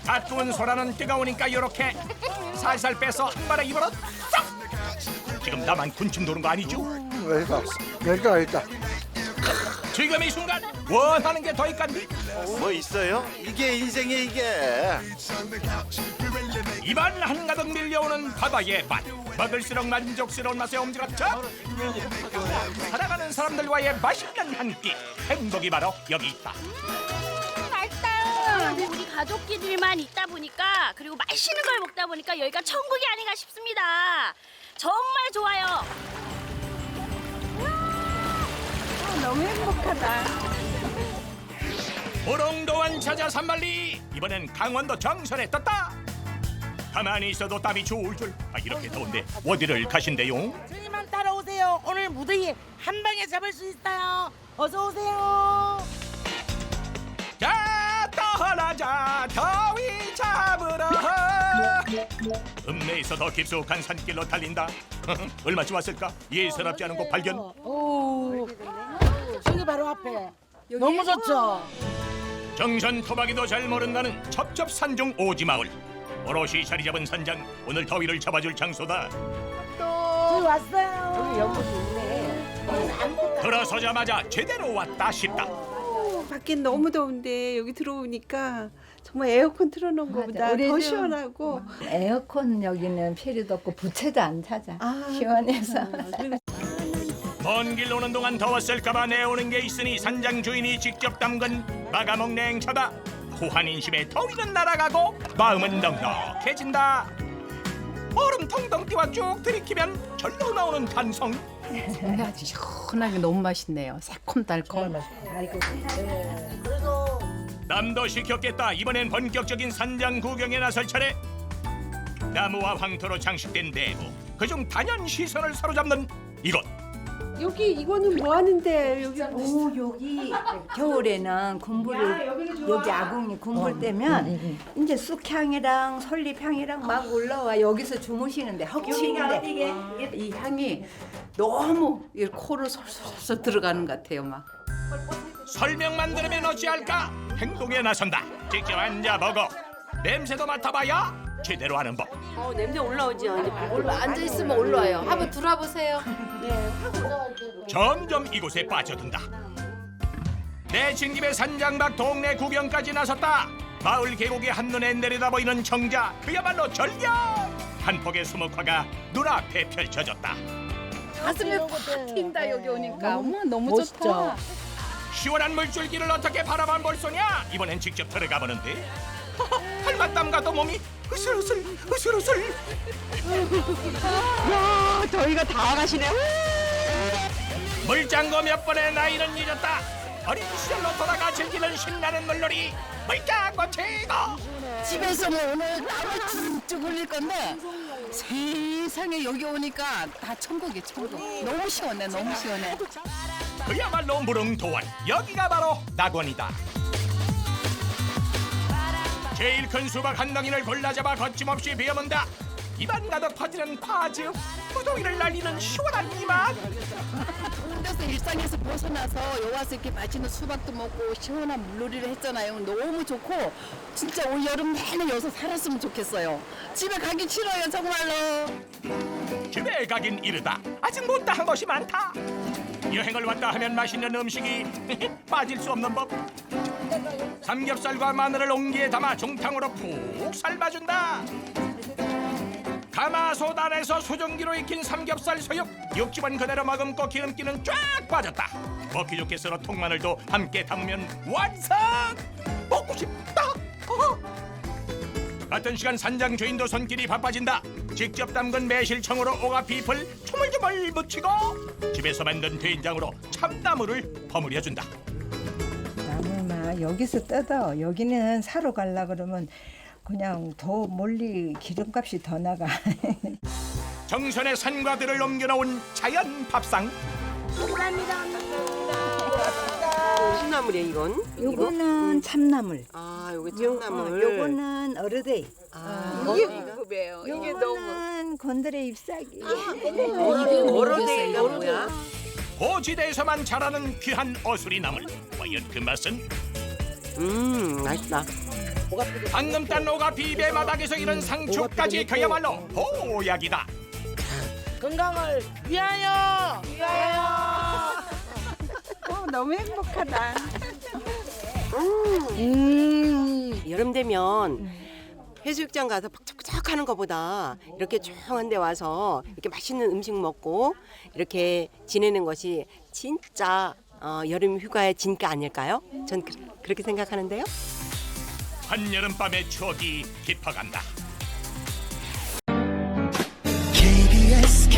갓 구운 소라는 뜨거우니까 요렇게 살살 빼서 한 발에 입으로 쏙! 지금 나만 군침 도는 거 아니죠? 여기다. 지금 이 순간 원하는 게 더 있간디? 뭐 있어요? 이게 인생이야 이게. 입안 한가득 밀려오는 바다의 맛. 먹을수록 만족스러운 맛의 엄지같죠? 살아가는 사람들과의 맛있는 한 끼. 행복이 바로 여기 있다. 맛있다. 우리 가족끼리만 있다 보니까 그리고 맛있는 걸 먹다 보니까 여기가 천국이 아닌가 싶습니다. 정말 좋아요. 너무 행복하다. 우롱도원 찾아 산만리. 이번엔 강원도 정선에 떴다. 가만히 있어도 땀이 줄줄. 이렇게 더운데 어디를 가신대요? 저희만 따라오세요. 오늘 무더위 한 방에 잡을 수 있어요. 어서 오세요. 자, 떠나자 더위 잡으러. 읍내에서 더 깊숙한 산길로 달린다. 얼마쯤 왔을까? 예사롭지 않은 곳 발견. 오, 저기 바로 앞에. 너무 좋죠. 정선 토박이도 잘 모른다는 첩첩산중 오지마을. 오롯이 자리 잡은 산장. 오늘 더위를 잡아줄 장소다. 저기 왔어요. 여기 연못이 있네. 들어서자마자 제대로 왔다 싶다. 밖엔 너무 더운데 여기 들어오니까 정말 에어컨 틀어놓은 것보다 더 시원하고. 에어컨 여기는 필요도 없고 부채도 안 찾아. 시원해서. 먼 길 오는 동안 더웠을까봐 내오는 게 있으니 산장 주인이 직접 담근 마가목 냉차다. 호환인심에 더위는 날아가고 마음은 넉넉해진다. 얼음 통통 띄워 쭉 들이키면 절로 나오는 탄성. 아주 시원하게 너무 맛있네요. 새콤달콤. 땀도 식혔겠다. 이번엔 본격적인 산장 구경에 나설 차례. 나무와 황토로 장식된 내부. 그중 단연 시선을 사로잡는 이곳. 여기 이거는 뭐 하는데 여기? 여기 겨울에는 군부를 여기 아궁이 군불 때면 이제 쑥향이랑 설립향이랑 막 올라와 여기서 주무시는데 헉치는데 이 향이 너무 이 코로 솔솔솔 들어가는 것 같아요. 막. 설명만 들으면 어찌할까? 행동에 나선다. 직접 앉아보고 냄새도 맡아봐야 제대로 하는 법. 냄새 올라오죠. 앉아 있으면 올라와요. 한번 들어보세요. 점점 이곳에 빠져든다. 내친 김에 산장 밖 동네 구경까지 나섰다. 마을 계곡이 한눈에 내려다 보이는 정자. 그야말로 절경. 한 폭의 수목화가 눈앞에 펼쳐졌다. 가슴이 팍 튄다 여기 오니까. 너무 좋다. 시원한 물줄기를 어떻게 바라만 볼 소냐? 이번엔 직접 들어가 보는데 한맛땀가도 몸이 으슬으슬. 야, 더위가 다 가시네. 물장구 몇 번의 나이는 잊었다. 어린 시절로 돌아가 즐기는 신나는 물놀이. 물장구 최고. 집에서는 오늘 땀을 쭉쭉 흘릴 건데 세상에 여기 오니까 다 천국이에요. 천국. 너무 시원해. 너무 시원해. 그야말로 무릉도원. 여기가 바로 낙원이다. 제일 큰 수박 한 덩이를 골라잡아 거침없이 베어문다. 입안 가득 퍼지는 과즙. 무더위를 날리는 시원한 이맛. 혼자서 일상에서 벗어나서 여기 와서 이렇게 맛있는 수박도 먹고 시원한 물놀이를 했잖아요. 너무 좋고 진짜 올 여름 내내 여기서 살았으면 좋겠어요. 집에 가기 싫어요 정말로. 집에 가긴 이르다. 아직 못다한 것이 많다. 여행을 왔다 하면 맛있는 음식이 빠질 수 없는 법. 삼겹살과 마늘을 옹기에 담아 중탕으로 푹 삶아준다. 가마솥 안에서 수증기로 익힌 삼겹살 수육. 육즙은 그대로 머금고 기름기는 쫙 빠졌다. 먹기 좋게 썰어 통마늘도 함께 담으면 완성. 먹고 싶다. 같은 시간 산장 주인도 손길이 바빠진다. 직접 담근 매실청으로 오가피잎을 조물조물 묻히고 집에서 만든 된장으로 참나물을 버무려준다. 나물 막 여기서 뜯어. 여기는 사러 가려 그러면 그냥 더 멀리 기름값이 더 나가. 정선의 산과 들을 옮겨놓은 자연 밥상. 감사합니다. 무슨 나물이에요 이건? 요거는 참나물. 아, 요게 참나물. 요거는 어르데이. 이게 궁금해요. 이게 너무. 요거는 건드레 잎사귀. 어르데이가 뭐야? 고지대에서만 자라는 귀한 어수리 나물. 과연 그 맛은? 맛있다. 방금 딴 오가피 배바닥에서 이런 상추까지 그야말로 보약이다. 건강을 위하여. 너무 행복하다. 여름 되면 해수욕장 가서 벅적벅적 하는 것보다 이렇게 조용한 데 와서 이렇게 맛있는 음식 먹고 이렇게 지내는 것이 진짜 여름 휴가의 진가 아닐까요? 전 그렇게 생각하는데요. 한여름밤의 추억이 깊어간다. KBS